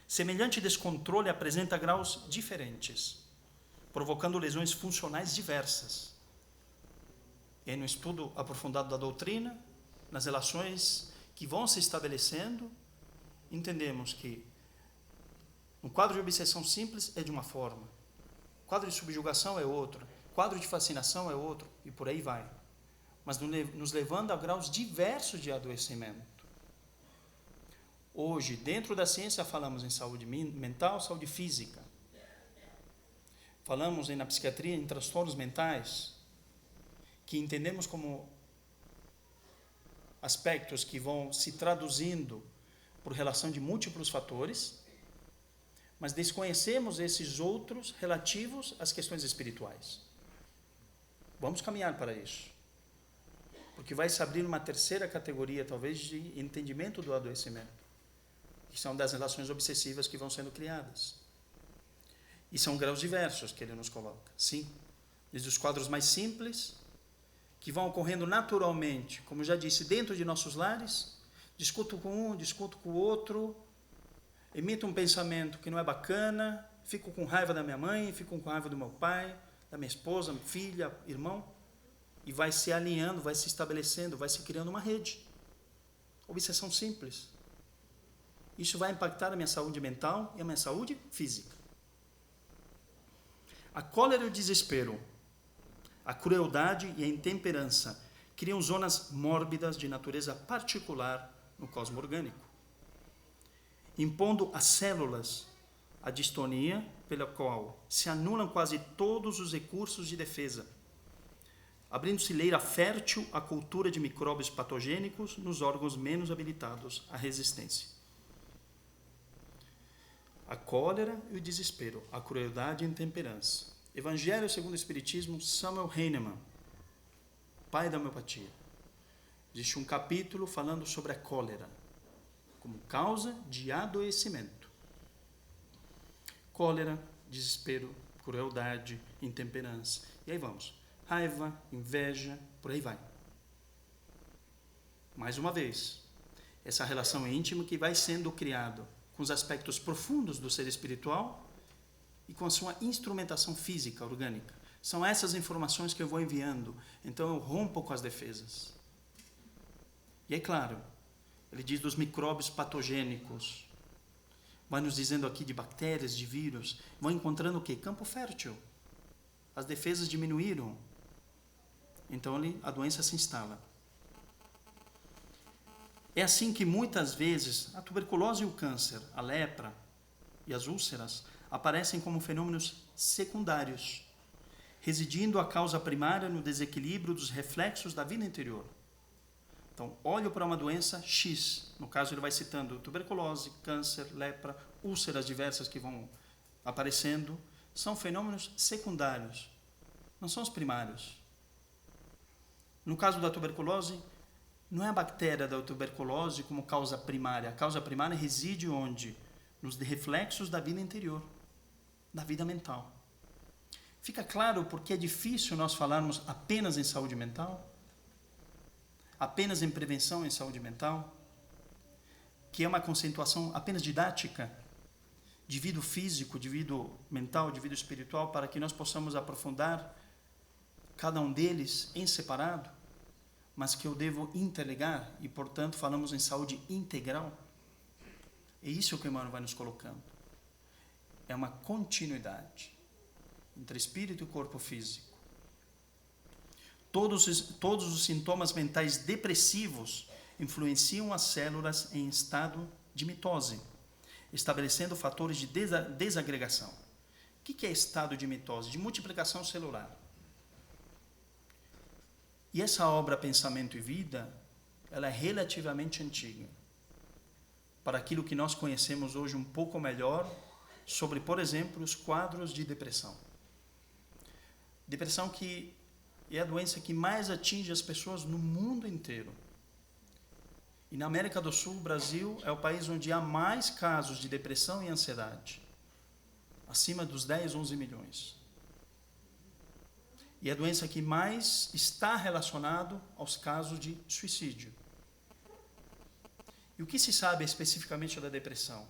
Semelhante descontrole apresenta graus diferentes, provocando lesões funcionais diversas. E aí, no estudo aprofundado da doutrina, nas relações que vão se estabelecendo, entendemos que um quadro de obsessão simples é de uma forma, quadro de subjugação é outro, quadro de fascinação é outro, e por aí vai. Mas nos levando a graus diversos de adoecimento. Hoje, dentro da ciência, falamos em saúde mental, saúde física. Falamos na psiquiatria em transtornos mentais, que entendemos como aspectos que vão se traduzindo por relação de múltiplos fatores, mas desconhecemos esses outros relativos às questões espirituais. Vamos caminhar para isso, porque vai se abrir uma terceira categoria, talvez, de entendimento do adoecimento, que são das relações obsessivas que vão sendo criadas. E são graus diversos que ele nos coloca, sim, desde os quadros mais simples, que vão ocorrendo naturalmente, como já disse, dentro de nossos lares, discuto com um, discuto com o outro, emito um pensamento que não é bacana, fico com raiva da minha mãe, fico com raiva do meu pai, da minha esposa, filha, irmão, e vai se alinhando, vai se estabelecendo, vai se criando uma rede. Obsessão simples. Isso vai impactar a minha saúde mental e a minha saúde física. A cólera e o desespero, a crueldade e a intemperança criam zonas mórbidas de natureza particular no cosmo orgânico, impondo às células a distonia pela qual se anulam quase todos os recursos de defesa, abrindo-se leira fértil à cultura de micróbios patogênicos nos órgãos menos habilitados à resistência. A cólera e o desespero, a crueldade e a intemperança. Evangelho segundo o Espiritismo, Samuel Hahnemann, pai da homeopatia. Existe um capítulo falando sobre a cólera como causa de adoecimento. Cólera, desespero, crueldade, intemperança. E aí vamos. Raiva, inveja, por aí vai. Mais uma vez, essa relação íntima que vai sendo criada com os aspectos profundos do ser espiritual e com a sua instrumentação física, orgânica. São essas informações que eu vou enviando. Então eu rompo com as defesas. E é claro, ele diz dos micróbios patogênicos. Vai nos dizendo aqui de bactérias, de vírus. Vão encontrando o quê? Campo fértil. As defesas diminuíram. Então a doença se instala. É assim que muitas vezes a tuberculose e o câncer, a lepra e as úlceras aparecem como fenômenos secundários, residindo a causa primária no desequilíbrio dos reflexos da vida interior. Então, olho para uma doença X, no caso ele vai citando tuberculose, câncer, lepra, úlceras diversas que vão aparecendo, são fenômenos secundários, não são os primários. No caso da tuberculose, não é a bactéria da tuberculose como causa primária. A causa primária reside onde? Nos reflexos da vida interior. da vida mental. Fica claro porque é difícil nós falarmos apenas em saúde mental? Apenas em prevenção em saúde mental? Que é uma conceituação apenas didática, divido físico, divido mental, divido espiritual, para que nós possamos aprofundar cada um deles em separado, mas que eu devo interligar e, portanto, falamos em saúde integral. É isso que o Emmanuel vai nos colocando. É uma continuidade entre espírito e corpo físico. Todos os sintomas mentais depressivos influenciam as células em estado de mitose, estabelecendo fatores de desagregação. O que é estado de mitose? De multiplicação celular. E essa obra Pensamento e Vida, ela é relativamente antiga. Para aquilo que nós conhecemos hoje um pouco melhor sobre, por exemplo, os quadros de depressão. Depressão que é a doença que mais atinge as pessoas no mundo inteiro. E na América do Sul, o Brasil é o país onde há mais casos de depressão e ansiedade. Acima dos 10, 11 milhões. E é a doença que mais está relacionada aos casos de suicídio. E o que se sabe especificamente da depressão?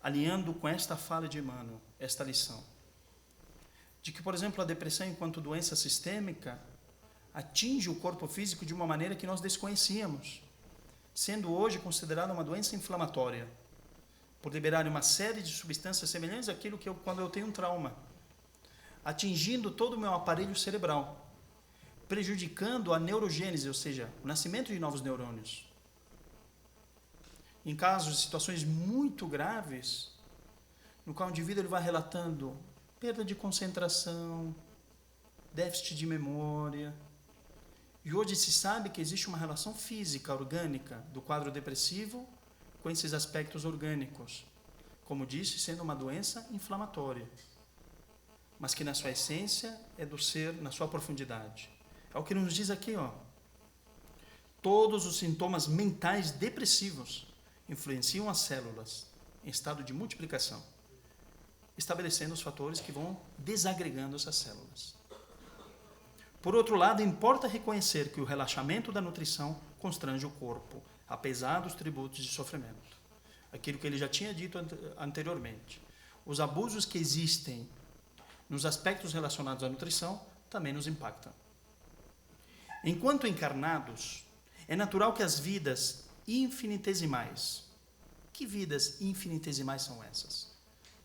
Alinhando com esta fala de Emmanuel, esta lição. De que, por exemplo, a depressão enquanto doença sistêmica atinge o corpo físico de uma maneira que nós desconhecíamos, sendo hoje considerada uma doença inflamatória, por liberar uma série de substâncias semelhantes àquilo que quando eu tenho um trauma, atingindo todo o meu aparelho cerebral, prejudicando a neurogênese, ou seja, o nascimento de novos neurônios. Em casos de situações muito graves, no qual o indivíduo ele vai relatando perda de concentração, déficit de memória. E hoje se sabe que existe uma relação física, orgânica, do quadro depressivo com esses aspectos orgânicos. Como disse, sendo uma doença inflamatória, mas que na sua essência é do ser, na sua profundidade. É o que nos diz aqui, ó. Todos os sintomas mentais depressivos influenciam as células em estado de multiplicação, estabelecendo os fatores que vão desagregando essas células. Por outro lado, importa reconhecer que o relaxamento da nutrição constrange o corpo, apesar dos tributos de sofrimento. Aquilo que ele já tinha dito anteriormente. Os abusos que existem nos aspectos relacionados à nutrição também nos impactam. Enquanto encarnados, é natural que as vidas infinitesimais, que vidas infinitesimais são essas?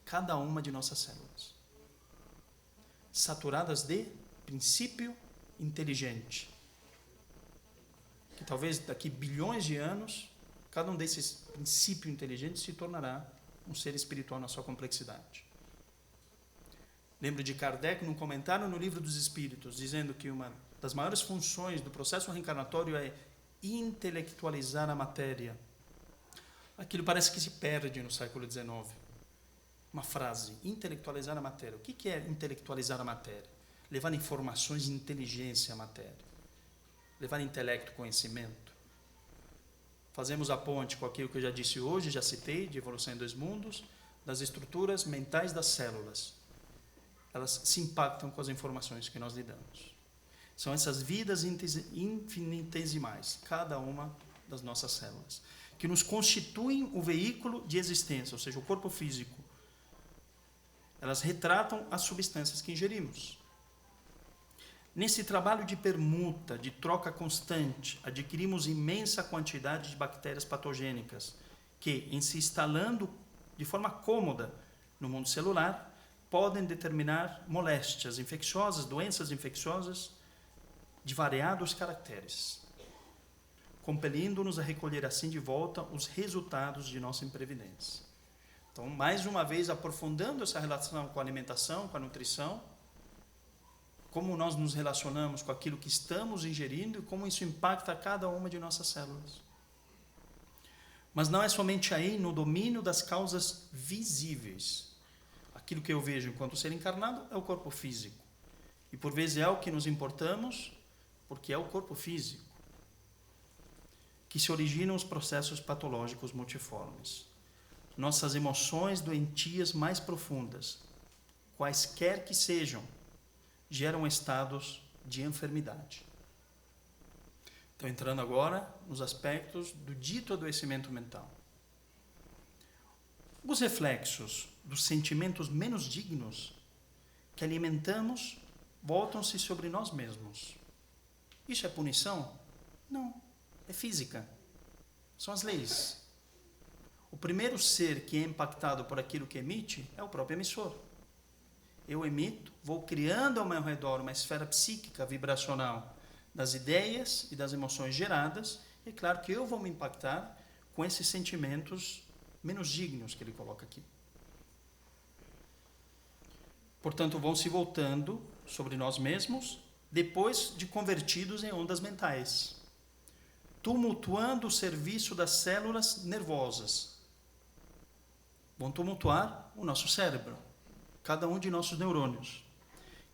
Cada uma de nossas células, saturadas de princípio inteligente, que talvez daqui bilhões de anos, cada um desses princípios inteligentes se tornará um ser espiritual na sua complexidade. Lembro de Kardec, num comentário no Livro dos Espíritos, dizendo que uma das maiores funções do processo reencarnatório é intelectualizar a matéria. Aquilo parece que se perde no século XIX. Uma frase, intelectualizar a matéria. O que é intelectualizar a matéria? Levar informações de inteligência à matéria. Levar intelecto, conhecimento. Fazemos a ponte com aquilo que eu já disse hoje, já citei, de Evolução em Dois Mundos, das estruturas mentais das células. Elas se impactam com as informações que nós lhe damos. São essas vidas infinitesimais, cada uma das nossas células, que nos constituem o veículo de existência, ou seja, o corpo físico. Elas retratam as substâncias que ingerimos. Nesse trabalho de permuta, de troca constante, adquirimos imensa quantidade de bactérias patogênicas que, em se instalando de forma cômoda no mundo celular, podem determinar moléstias infecciosas, doenças infecciosas de variados caracteres, compelindo-nos a recolher assim de volta os resultados de nossa imprevidência. Então, mais uma vez, aprofundando essa relação com a alimentação, com a nutrição, como nós nos relacionamos com aquilo que estamos ingerindo e como isso impacta cada uma de nossas células. Mas não é somente aí, no domínio das causas visíveis. Aquilo que eu vejo enquanto ser encarnado é o corpo físico. E por vezes é o que nos importamos, porque é o corpo físico que se originam os processos patológicos multiformes. Nossas emoções doentias mais profundas quaisquer que sejam, geram estados de enfermidade. Estou entrando agora nos aspectos do dito adoecimento mental. Os reflexos dos sentimentos menos dignos que alimentamos voltam-se sobre nós mesmos. Isso é punição? Não, é física. São as leis. O primeiro ser que é impactado por aquilo que emite é o próprio emissor. Eu emito, vou criando ao meu redor uma esfera psíquica, vibracional, das ideias e das emoções geradas, e é claro que eu vou me impactar com esses sentimentos menos dignos que ele coloca aqui. Portanto, vão se voltando sobre nós mesmos, depois de convertidos em ondas mentais, tumultuando o serviço das células nervosas. Vão tumultuar o nosso cérebro, cada um de nossos neurônios,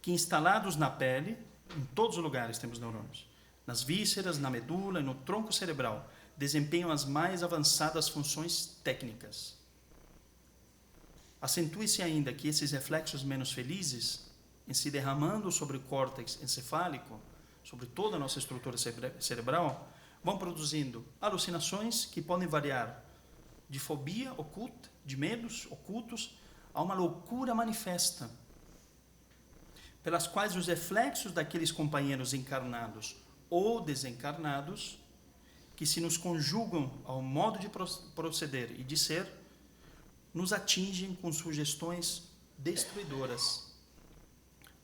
que instalados na pele, em todos os lugares temos neurônios, nas vísceras, na medula e no tronco cerebral, desempenham as mais avançadas funções técnicas. Acentue-se ainda que esses reflexos menos felizes, em se derramando sobre o córtex encefálico, sobre toda a nossa estrutura cerebral, vão produzindo alucinações que podem variar de fobia oculta, de medos ocultos, a uma loucura manifesta, pelas quais os reflexos daqueles companheiros encarnados ou desencarnados, que se nos conjugam ao modo de proceder e de ser, nos atingem com sugestões destruidoras,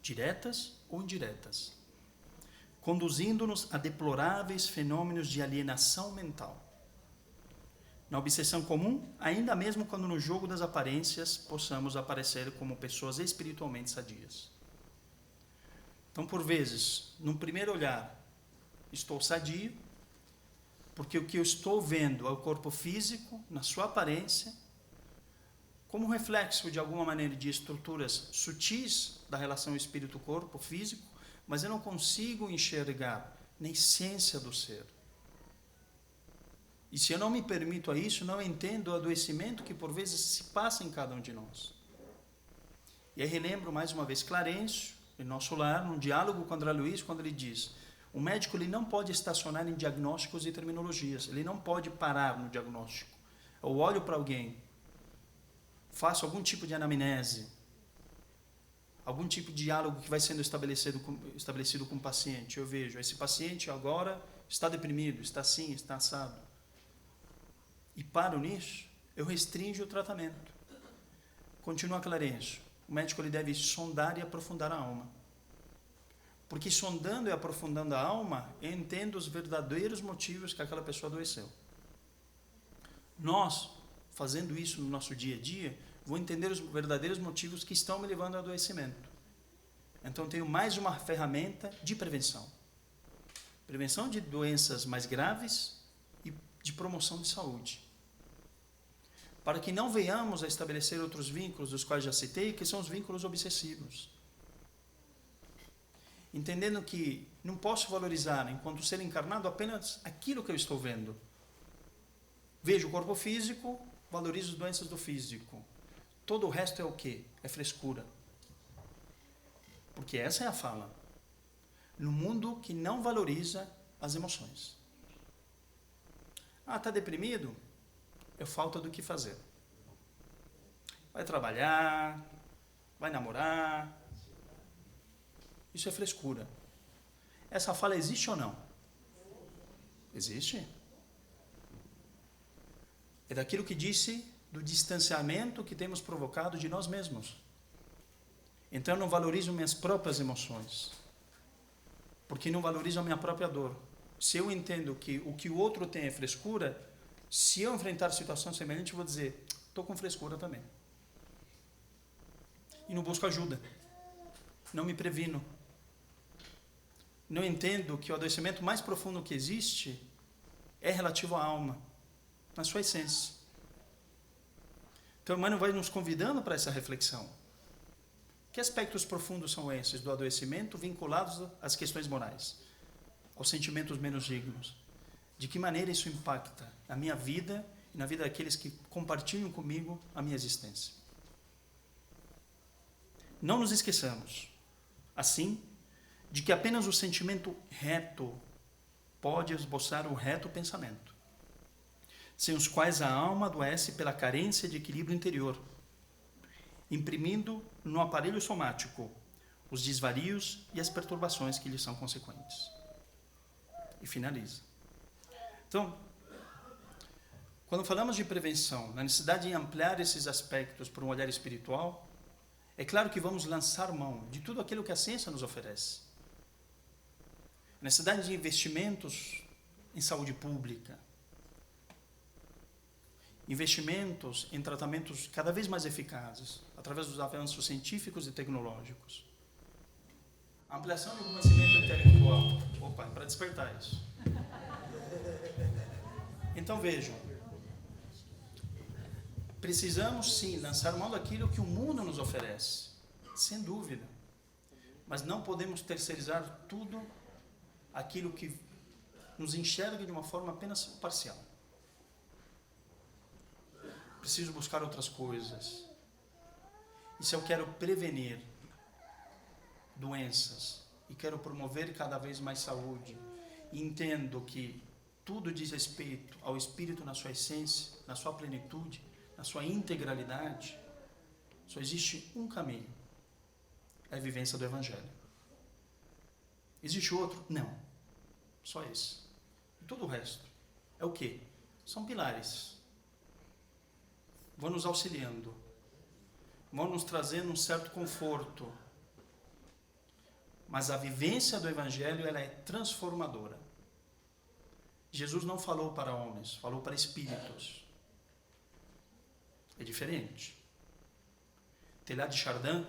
diretas ou indiretas, conduzindo-nos a deploráveis fenômenos de alienação mental. Na obsessão comum, ainda mesmo quando no jogo das aparências possamos aparecer como pessoas espiritualmente sadias. Então, por vezes, num primeiro olhar, estou sadio, porque o que eu estou vendo é o corpo físico, na sua aparência, como reflexo, de alguma maneira, de estruturas sutis da relação espírito-corpo físico, mas eu não consigo enxergar na essência do ser. E se eu não me permito a isso, não entendo o adoecimento que por vezes se passa em cada um de nós. E aí relembro mais uma vez Clarencio, em nosso lar, num diálogo com André Luiz, quando ele diz: o médico ele não pode estacionar em diagnósticos e terminologias, ele não pode parar no diagnóstico. Eu olho para alguém, faço algum tipo de anamnese, algum tipo de diálogo que vai sendo estabelecido com o paciente, eu vejo, esse paciente agora está deprimido, está assim, está assado. E paro nisso, eu restringo o tratamento. Continua Clarencio, o médico ele deve sondar e aprofundar a alma. Porque sondando e aprofundando a alma, eu entendo os verdadeiros motivos que aquela pessoa adoeceu. Nós, fazendo isso no nosso dia a dia, vou entender os verdadeiros motivos que estão me levando ao adoecimento. Então, tenho mais uma ferramenta de prevenção. Prevenção de doenças mais graves e de promoção de saúde. Para que não venhamos a estabelecer outros vínculos, dos quais já citei, que são os vínculos obsessivos. Entendendo que não posso valorizar, enquanto ser encarnado, apenas aquilo que eu estou vendo. Vejo o corpo físico, valorizo as doenças do físico. Todo o resto é o quê? É frescura. Porque essa é a fala. No mundo que não valoriza as emoções. Ah, está deprimido? É falta do que fazer. Vai trabalhar, vai namorar. Isso é frescura. Essa fala existe ou não? Existe. É daquilo que disse do distanciamento que temos provocado de nós mesmos. Então eu não valorizo minhas próprias emoções. Porque não valorizo a minha própria dor. Se eu entendo que o que o outro tem é frescura, se eu enfrentar situações semelhantes, eu vou dizer, estou com frescura também. E não busco ajuda. Não me previno. Não entendo que o adoecimento mais profundo que existe é relativo à alma, na sua essência. Então, Emmanuel vai nos convidando para essa reflexão. Que aspectos profundos são esses do adoecimento vinculados às questões morais, aos sentimentos menos dignos? De que maneira isso impacta na minha vida e na vida daqueles que compartilham comigo a minha existência? Não nos esqueçamos, assim, de que apenas o sentimento reto pode esboçar o reto pensamento, sem os quais a alma adoece pela carência de equilíbrio interior, imprimindo no aparelho somático os desvarios e as perturbações que lhes são consequentes. E finaliza. Então, quando falamos de prevenção, na necessidade de ampliar esses aspectos para um olhar espiritual, é claro que vamos lançar mão de tudo aquilo que a ciência nos oferece. A necessidade de investimentos em saúde pública, investimentos em tratamentos cada vez mais eficazes, através dos avanços científicos e tecnológicos. A ampliação do conhecimento intelectual. Opa, é para despertar isso. Então vejam, precisamos sim lançar mão daquilo que o mundo nos oferece, sem dúvida. Mas não podemos terceirizar tudo aquilo que nos enxerga de uma forma apenas parcial. Preciso buscar outras coisas. E se eu quero prevenir doenças e quero promover cada vez mais saúde, e entendo que tudo diz respeito ao Espírito na sua essência, na sua plenitude, na sua integralidade, só existe um caminho, é a vivência do Evangelho. Existe outro? Não. Só esse. E todo o resto é o quê? São pilares. Vão nos auxiliando, vão nos trazendo um certo conforto. Mas a vivência do Evangelho, ela é transformadora. Jesus não falou para homens, falou para espíritos. É diferente. Teilhard de Chardin,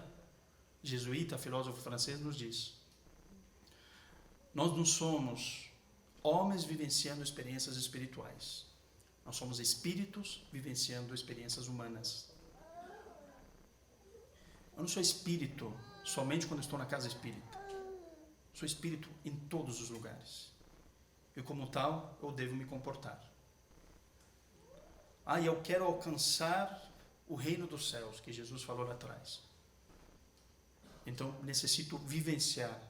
jesuíta, filósofo francês, nos diz: nós não somos homens vivenciando experiências espirituais. Nós somos espíritos vivenciando experiências humanas. Eu não sou espírito somente quando estou na casa espírita. Sou espírito em todos os lugares. E como tal, eu devo me comportar. Eu quero alcançar o reino dos céus, que Jesus falou lá atrás. Então, necessito vivenciar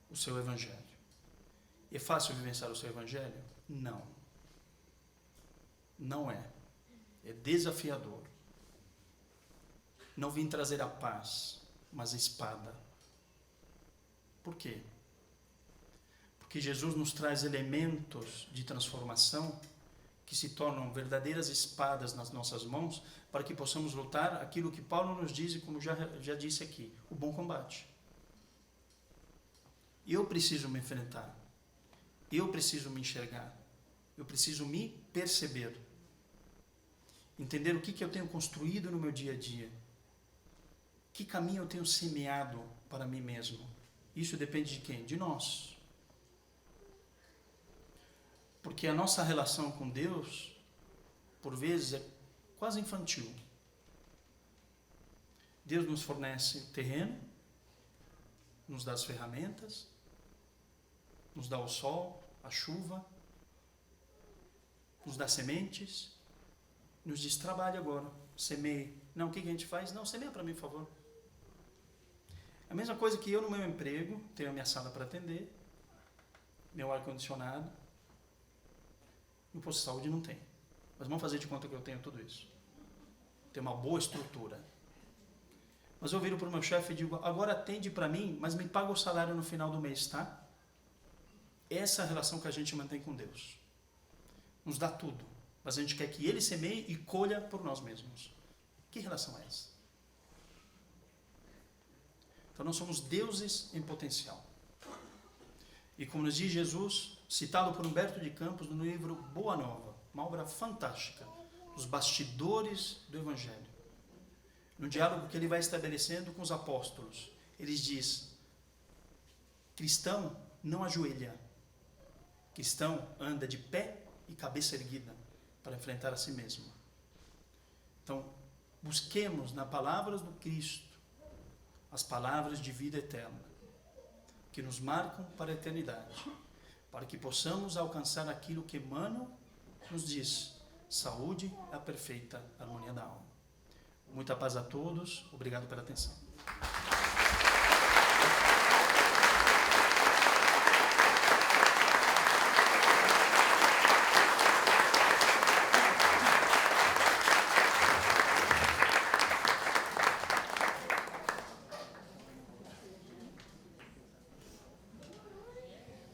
o seu Evangelho. É fácil vivenciar o seu Evangelho? Não. Não é. É desafiador. Não vim trazer a paz, mas a espada. Por quê? Porque Jesus nos traz elementos de transformação que se tornam verdadeiras espadas nas nossas mãos para que possamos lutar aquilo que Paulo nos diz, e como já disse aqui, o bom combate. Eu preciso me enfrentar. Eu preciso me enxergar. Eu preciso me perceber. Entender o que eu tenho construído no meu dia a dia. Que caminho eu tenho semeado para mim mesmo. Isso depende de quem? De nós. Porque a nossa relação com Deus, por vezes, é quase infantil. Deus nos fornece terreno, nos dá as ferramentas, nos dá o sol, a chuva, nos dá sementes, nos diz: trabalhe agora, semeie. Não, o que a gente faz? Não, semeia para mim, por favor. A mesma coisa que eu no meu emprego, tenho a minha sala para atender, meu ar-condicionado, no posto de saúde não tem. Mas vamos fazer de conta que eu tenho tudo isso. Tenho uma boa estrutura. Mas eu viro para o meu chefe e digo: agora atende para mim, mas me paga o salário no final do mês, tá? Essa é a relação que a gente mantém com Deus. Nos dá tudo, mas a gente quer que Ele semeie e colha por nós mesmos. Que relação é essa? Então nós somos deuses em potencial. E como nos diz Jesus, citado por Humberto de Campos no livro Boa Nova, uma obra fantástica, os bastidores do Evangelho. No diálogo que ele vai estabelecendo com os apóstolos, ele diz: cristão não ajoelha, cristão anda de pé e cabeça erguida para enfrentar a si mesmo. Então, busquemos na palavra do Cristo as palavras de vida eterna, que nos marcam para a eternidade, para que possamos alcançar aquilo que Emmanuel nos diz: saúde é a perfeita harmonia da alma. Muita paz a todos. Obrigado pela atenção.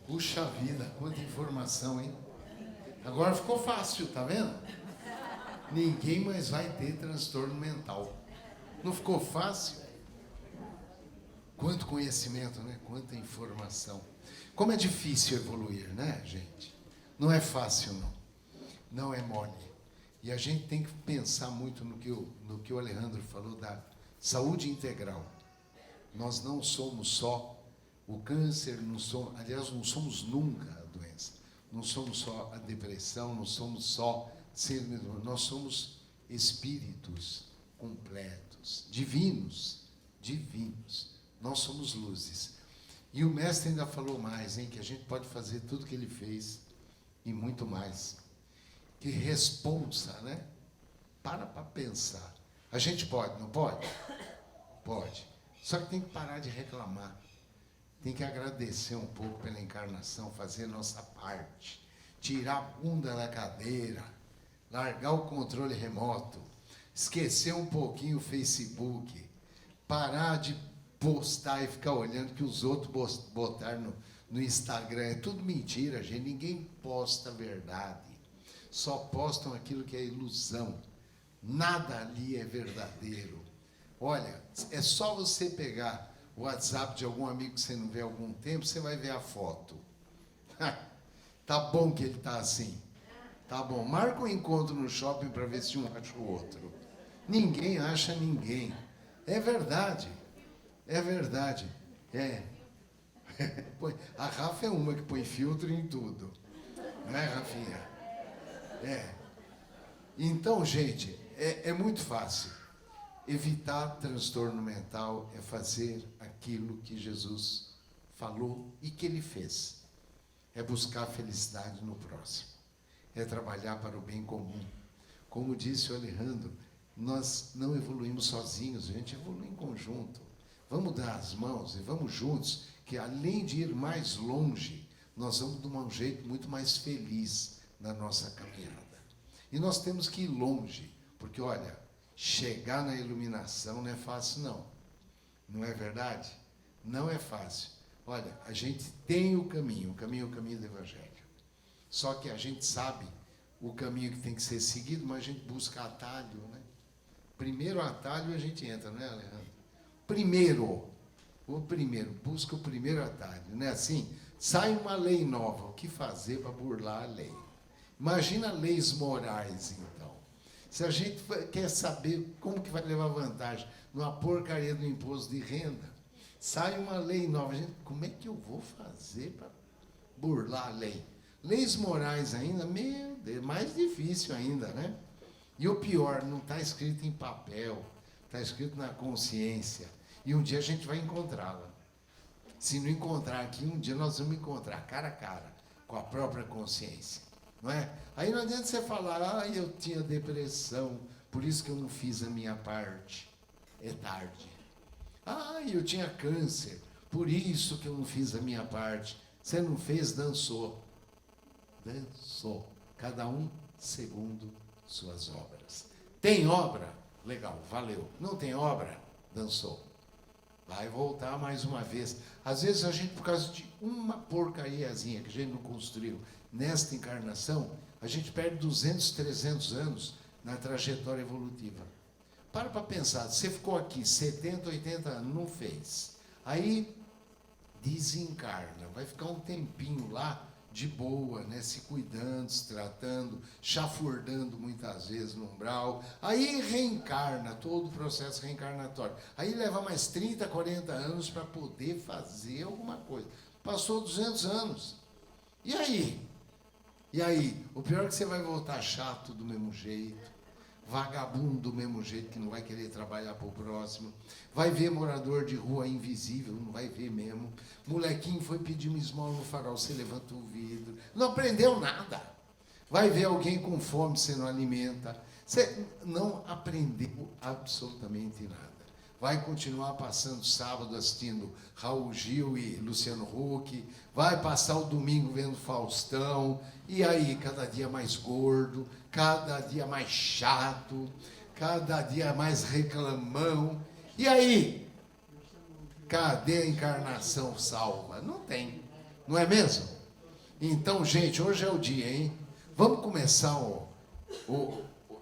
Puxa vida, quanta informação, hein? Agora ficou fácil, tá vendo? Ninguém mais vai ter transtorno mental. Não ficou fácil? Quanto conhecimento, né? Quanta informação. Como é difícil evoluir, né, gente? Não é fácil, não. Não é mole. E a gente tem que pensar muito no que o Alejandro falou da saúde integral. Nós não somos só o câncer, aliás, não somos nunca a doença. Não somos só a depressão, não somos só nós somos espíritos completos, divinos. Nós somos luzes. E o mestre ainda falou mais, hein, que a gente pode fazer tudo que ele fez e muito mais. Que responsa, né? Para pensar. A gente pode, não pode? Pode. Só que tem que parar de reclamar. Tem que agradecer um pouco pela encarnação, fazer nossa parte. Tirar a bunda da cadeira, largar o controle remoto, esquecer um pouquinho o Facebook, parar de postar e ficar olhando que os outros botaram no Instagram. É tudo mentira, gente. Ninguém posta a verdade. Só postam aquilo que é ilusão. Nada ali é verdadeiro. Olha, é só você pegar o WhatsApp de algum amigo que você não vê há algum tempo, você vai ver a foto. Tá bom que ele tá assim. Tá bom. Marca um encontro no shopping para ver se um acha o outro. Ninguém acha ninguém. É verdade. É verdade. É. A Rafa é uma que põe filtro em tudo. Não é, Rafinha? É. Então, gente, é muito fácil. Evitar transtorno mental é fazer aquilo que Jesus falou e que ele fez. É buscar felicidade no próximo. É trabalhar para o bem comum. Como disse o Alejandro, nós não evoluímos sozinhos, a gente evolui em conjunto. Vamos dar as mãos e vamos juntos, que além de ir mais longe, nós vamos de um jeito muito mais feliz na nossa caminhada. E nós temos que ir longe, porque, olha, chegar na iluminação não é fácil, não. Não é verdade? Não é fácil. Olha, a gente tem o caminho é o caminho do Evangelho. Só que a gente sabe o caminho que tem que ser seguido, mas a gente busca atalho, né? Primeiro atalho a gente entra, né, Alejandro? Busca o primeiro atalho, né? Assim, sai uma lei nova, o que fazer para burlar a lei? Imagina leis morais, então. Se a gente quer saber como que vai levar vantagem numa porcaria do imposto de renda, sai uma lei nova. Gente, como é que eu vou fazer para burlar a lei? Leis morais ainda, meu Deus, mais difícil ainda, né? E o pior, não está escrito em papel, está escrito na consciência. E um dia a gente vai encontrá-la. Se não encontrar aqui, um dia nós vamos encontrar cara a cara com a própria consciência. Não é? Aí não adianta você falar, eu tinha depressão, por isso que eu não fiz a minha parte. É tarde. Eu tinha câncer, por isso que eu não fiz a minha parte. Você não fez, dançou. Dançou. Cada um segundo suas obras. Tem obra? Legal, valeu. Não tem obra? Dançou. Vai voltar mais uma vez. Às vezes a gente, por causa de uma porcariazinha que a gente não construiu nesta encarnação, a gente perde 200, 300 anos na trajetória evolutiva. Para pensar, você ficou aqui 70, 80 anos, não fez. Aí desencarna, vai ficar um tempinho lá de boa, né, se cuidando, se tratando, chafurdando muitas vezes no umbral. Aí reencarna, todo o processo reencarnatório. Aí leva mais 30, 40 anos para poder fazer alguma coisa. Passou 200 anos. E aí? E aí? O pior é que você vai voltar chato do mesmo jeito, vagabundo do mesmo jeito, que não vai querer trabalhar para o próximo. Vai ver morador de rua invisível, não vai ver mesmo. Molequinho foi pedir uma esmola no farol, você levanta o vidro. Não aprendeu nada. Vai ver alguém com fome, você não alimenta. Você não aprendeu absolutamente nada. Vai continuar passando sábado assistindo Raul Gil e Luciano Huck, vai passar o domingo vendo Faustão, e aí cada dia mais gordo, cada dia mais chato, cada dia mais reclamão. E aí? Cadê a encarnação salva? Não tem, não é mesmo? Então, gente, hoje é o dia, hein? Vamos começar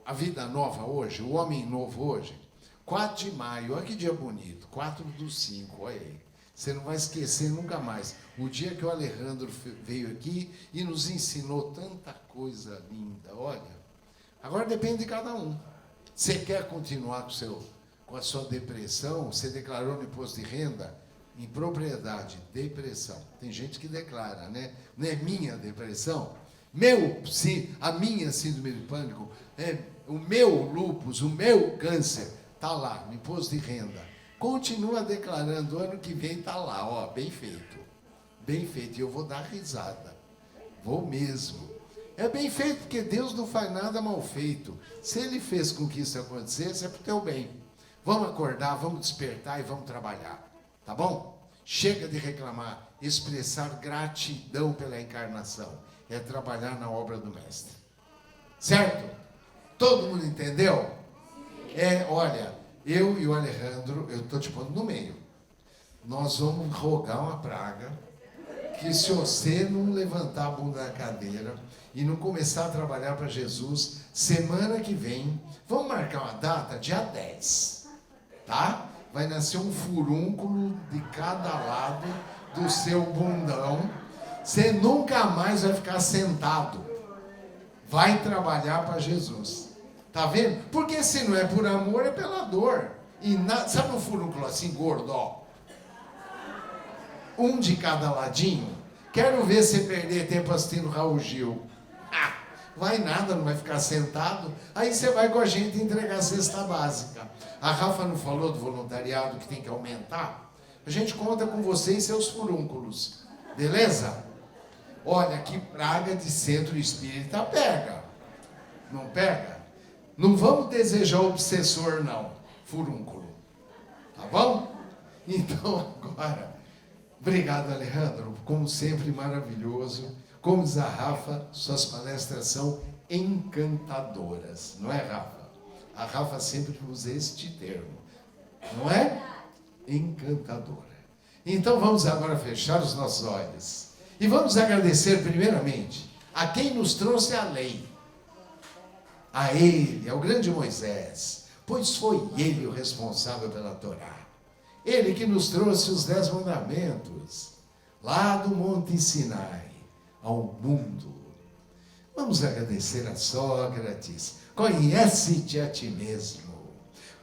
a vida nova hoje, o homem novo hoje. 4 de maio, olha que dia bonito, 4/5, olha aí. Você não vai esquecer nunca mais. O dia que o Alejandro veio aqui e nos ensinou tanta coisa linda, olha. Agora depende de cada um. Você quer continuar com a sua depressão? Você declarou no imposto de renda? Em propriedade, depressão. Tem gente que declara, né? Não é minha depressão? A minha síndrome de pânico, o meu lúpus, o meu câncer, está lá, no imposto de renda. Continua declarando, ano que vem está lá, ó, bem feito. Bem feito, e eu vou dar risada. Vou mesmo. É bem feito, porque Deus não faz nada mal feito. Se Ele fez com que isso acontecesse, é para o teu bem. Vamos acordar, vamos despertar e vamos trabalhar. Tá bom? Chega de reclamar, expressar gratidão pela encarnação. É trabalhar na obra do Mestre. Certo? Todo mundo entendeu? Olha, eu e o Alejandro, eu estou te pondo no meio. Nós vamos rogar uma praga que se você não levantar a bunda da cadeira e não começar a trabalhar para Jesus, semana que vem, vamos marcar uma data, dia 10, tá? Vai nascer um furúnculo de cada lado do seu bundão. Você nunca mais vai ficar sentado. Vai trabalhar para Jesus. Tá vendo? Porque se não é por amor, é pela dor. E sabe um furúnculo assim, gordo, ó? Um de cada ladinho. Quero ver você perder tempo assistindo Raul Gil. Vai nada, não vai ficar sentado. Aí você vai com a gente entregar a cesta básica. A Rafa não falou do voluntariado que tem que aumentar? A gente conta com você e seus furúnculos. Beleza? Olha, que praga de centro espírita pega. Não pega? Não vamos desejar obsessor, não. Furúnculo. Tá bom? Então, agora, obrigado, Alejandro. Como sempre, maravilhoso. Como diz a Rafa, suas palestras são encantadoras. Não é, Rafa? A Rafa sempre usa este termo. Não é? Encantadora. Então, vamos agora fechar os nossos olhos. E vamos agradecer, primeiramente, a quem nos trouxe a lei. A ele, ao grande Moisés, pois foi ele o responsável pela Torá. Ele que nos trouxe os 10 mandamentos, lá do Monte Sinai, ao mundo. Vamos agradecer a Sócrates, conhece-te a ti mesmo.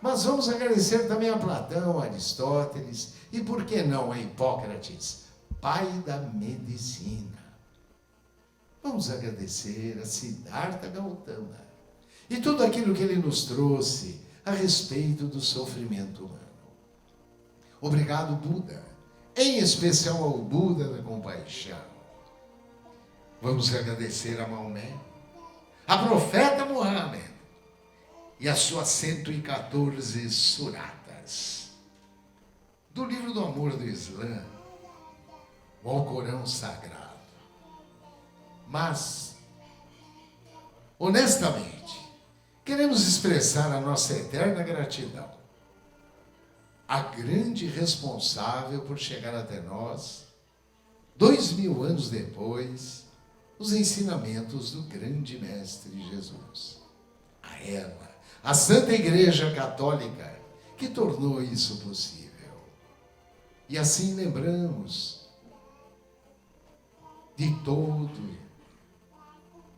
Mas vamos agradecer também a Platão, a Aristóteles, e por que não a Hipócrates, pai da medicina. Vamos agradecer a Siddhartha Gautama, e tudo aquilo que ele nos trouxe a respeito do sofrimento humano. Obrigado, Buda, em especial ao Buda da compaixão. Vamos agradecer a Maomé, a profeta Muhammad e as suas 114 suratas. Do livro do amor do Islã, o Alcorão Sagrado. Mas, honestamente, queremos expressar a nossa eterna gratidão à grande responsável por chegar até nós, 2000 anos depois, os ensinamentos do grande Mestre Jesus. A ela, a Santa Igreja Católica, que tornou isso possível. E assim lembramos de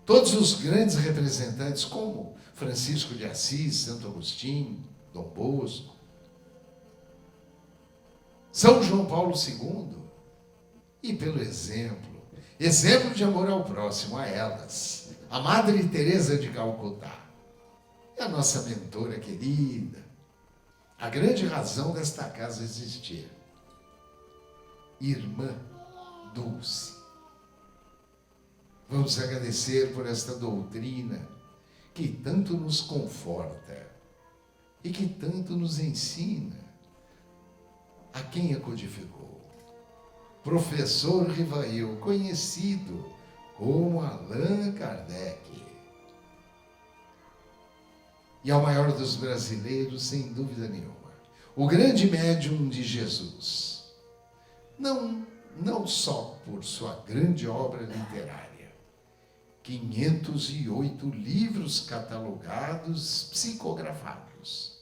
todos os grandes representantes, como Francisco de Assis, Santo Agostinho, Dom Bosco, São João Paulo II, e pelo exemplo de amor ao próximo, a elas, a Madre Teresa de Calcutá, e a nossa mentora querida, a grande razão desta casa existir, Irmã Dulce. Vamos agradecer por esta doutrina que tanto nos conforta e que tanto nos ensina. A quem a codificou? Professor Rivail, conhecido como Allan Kardec. E é o maior dos brasileiros, sem dúvida nenhuma. O grande médium de Jesus. Não só por sua grande obra literária, 508 livros catalogados, psicografados,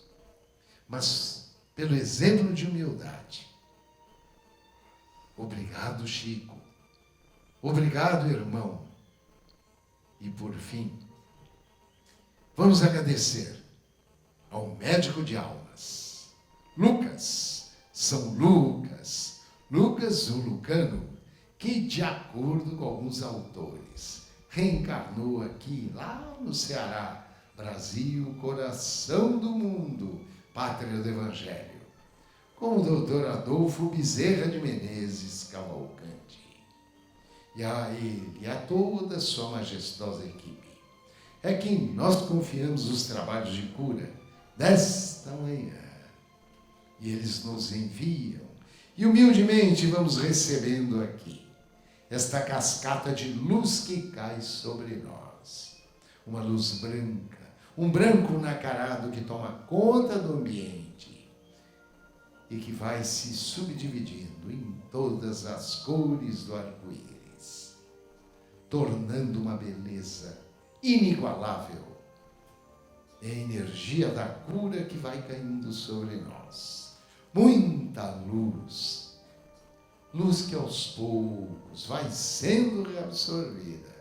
mas pelo exemplo de humildade. Obrigado, Chico. Obrigado, irmão. E por fim, vamos agradecer ao médico de almas, Lucas, São Lucas, Lucas o Lucano, que, de acordo com alguns autores, reencarnou aqui, lá no Ceará, Brasil, coração do mundo, pátria do Evangelho, com o doutor Adolfo Bezerra de Menezes Cavalcante. E a ele e a toda a sua majestosa equipe é quem nós confiamos os trabalhos de cura desta manhã. E eles nos enviam. E humildemente vamos recebendo aqui esta cascata de luz que cai sobre nós. Uma luz branca, um branco nacarado que toma conta do ambiente e que vai se subdividindo em todas as cores do arco-íris, tornando uma beleza inigualável. É a energia da cura que vai caindo sobre nós. Muita luz. Luz que aos poucos vai sendo reabsorvida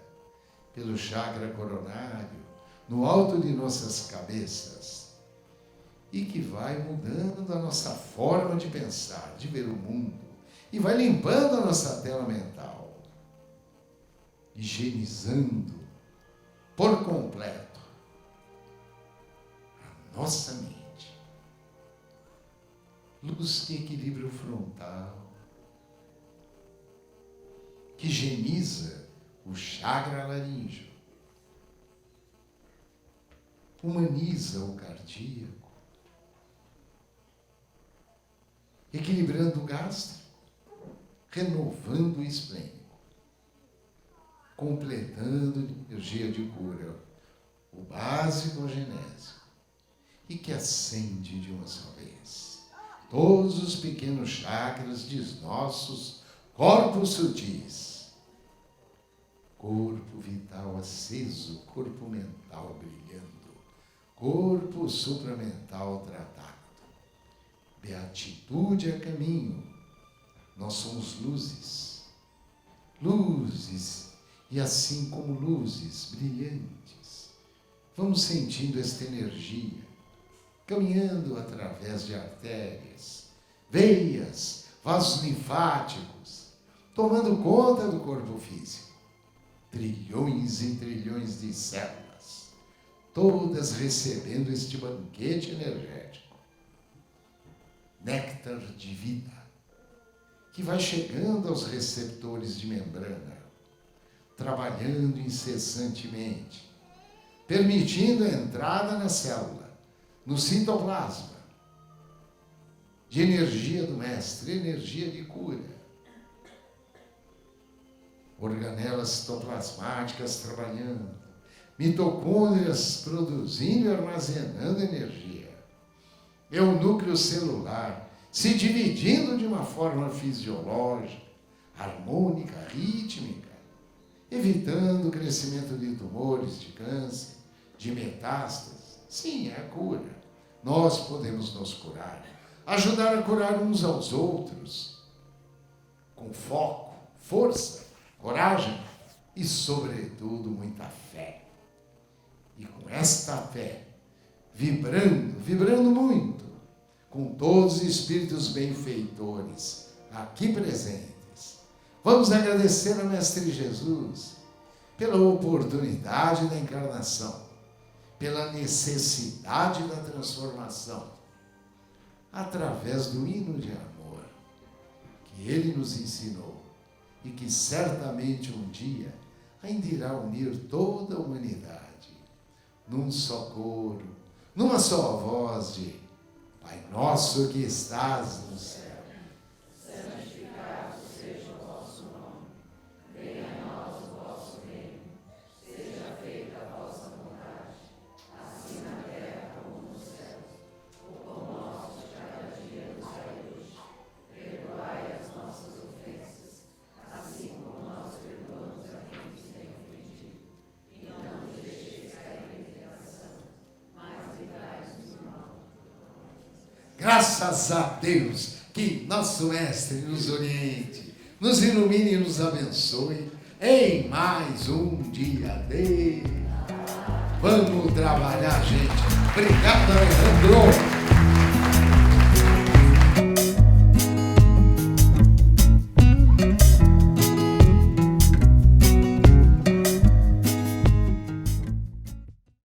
pelo chakra coronário, no alto de nossas cabeças, e que vai mudando a nossa forma de pensar, de ver o mundo, e vai limpando a nossa tela mental, higienizando por completo a nossa mente. Luz que equilibra o frontal, que higieniza o chakra laríngeo, humaniza o cardíaco, equilibrando o gástrico, renovando o esplênico, completando a energia de cura, o básico o genésico, e que acende de uma só vez todos os pequenos chakras de nossos corpos sutis. Corpo vital aceso, corpo mental brilhando, corpo supramental tratado. Beatitude é caminho. Nós somos luzes. Luzes, e assim como luzes brilhantes, vamos sentindo esta energia caminhando através de artérias, veias, vasos linfáticos, tomando conta do corpo físico. Trilhões e trilhões de células, todas recebendo este banquete energético, néctar de vida, que vai chegando aos receptores de membrana, trabalhando incessantemente, permitindo a entrada na célula, no citoplasma, de energia do mestre, energia de cura. Organelas citoplasmáticas trabalhando, mitocôndrias produzindo e armazenando energia. É o núcleo celular se dividindo de uma forma fisiológica, harmônica, rítmica, evitando o crescimento de tumores, de câncer, de metástases. Sim, é a cura. Nós podemos nos curar, ajudar a curar uns aos outros, com foco, força, coragem e, sobretudo, muita fé. E com esta fé, vibrando muito, com todos os espíritos benfeitores aqui presentes, vamos agradecer ao Mestre Jesus pela oportunidade da encarnação, pela necessidade da transformação, através do hino de amor que ele nos ensinou e que certamente um dia ainda irá unir toda a humanidade num só coro, numa só voz de Pai nosso que estás no céu. Santificado seja o vosso nome. Venha a nós o vosso reino. Seja feita a vossa vontade, assim na terra como no céu. O pão nosso de cada dia nos dai hoje. Perdoai as nossas ofensas, assim como nós perdoamos a quem nos tem ofendido. E não nos deixeis cair em tentação, mas livrai-nos do mal. Graças a Deus, que nosso Mestre nos oriente, nos ilumine e nos abençoe em mais um dia dele. Vamos trabalhar, gente. Obrigado, Alejandro.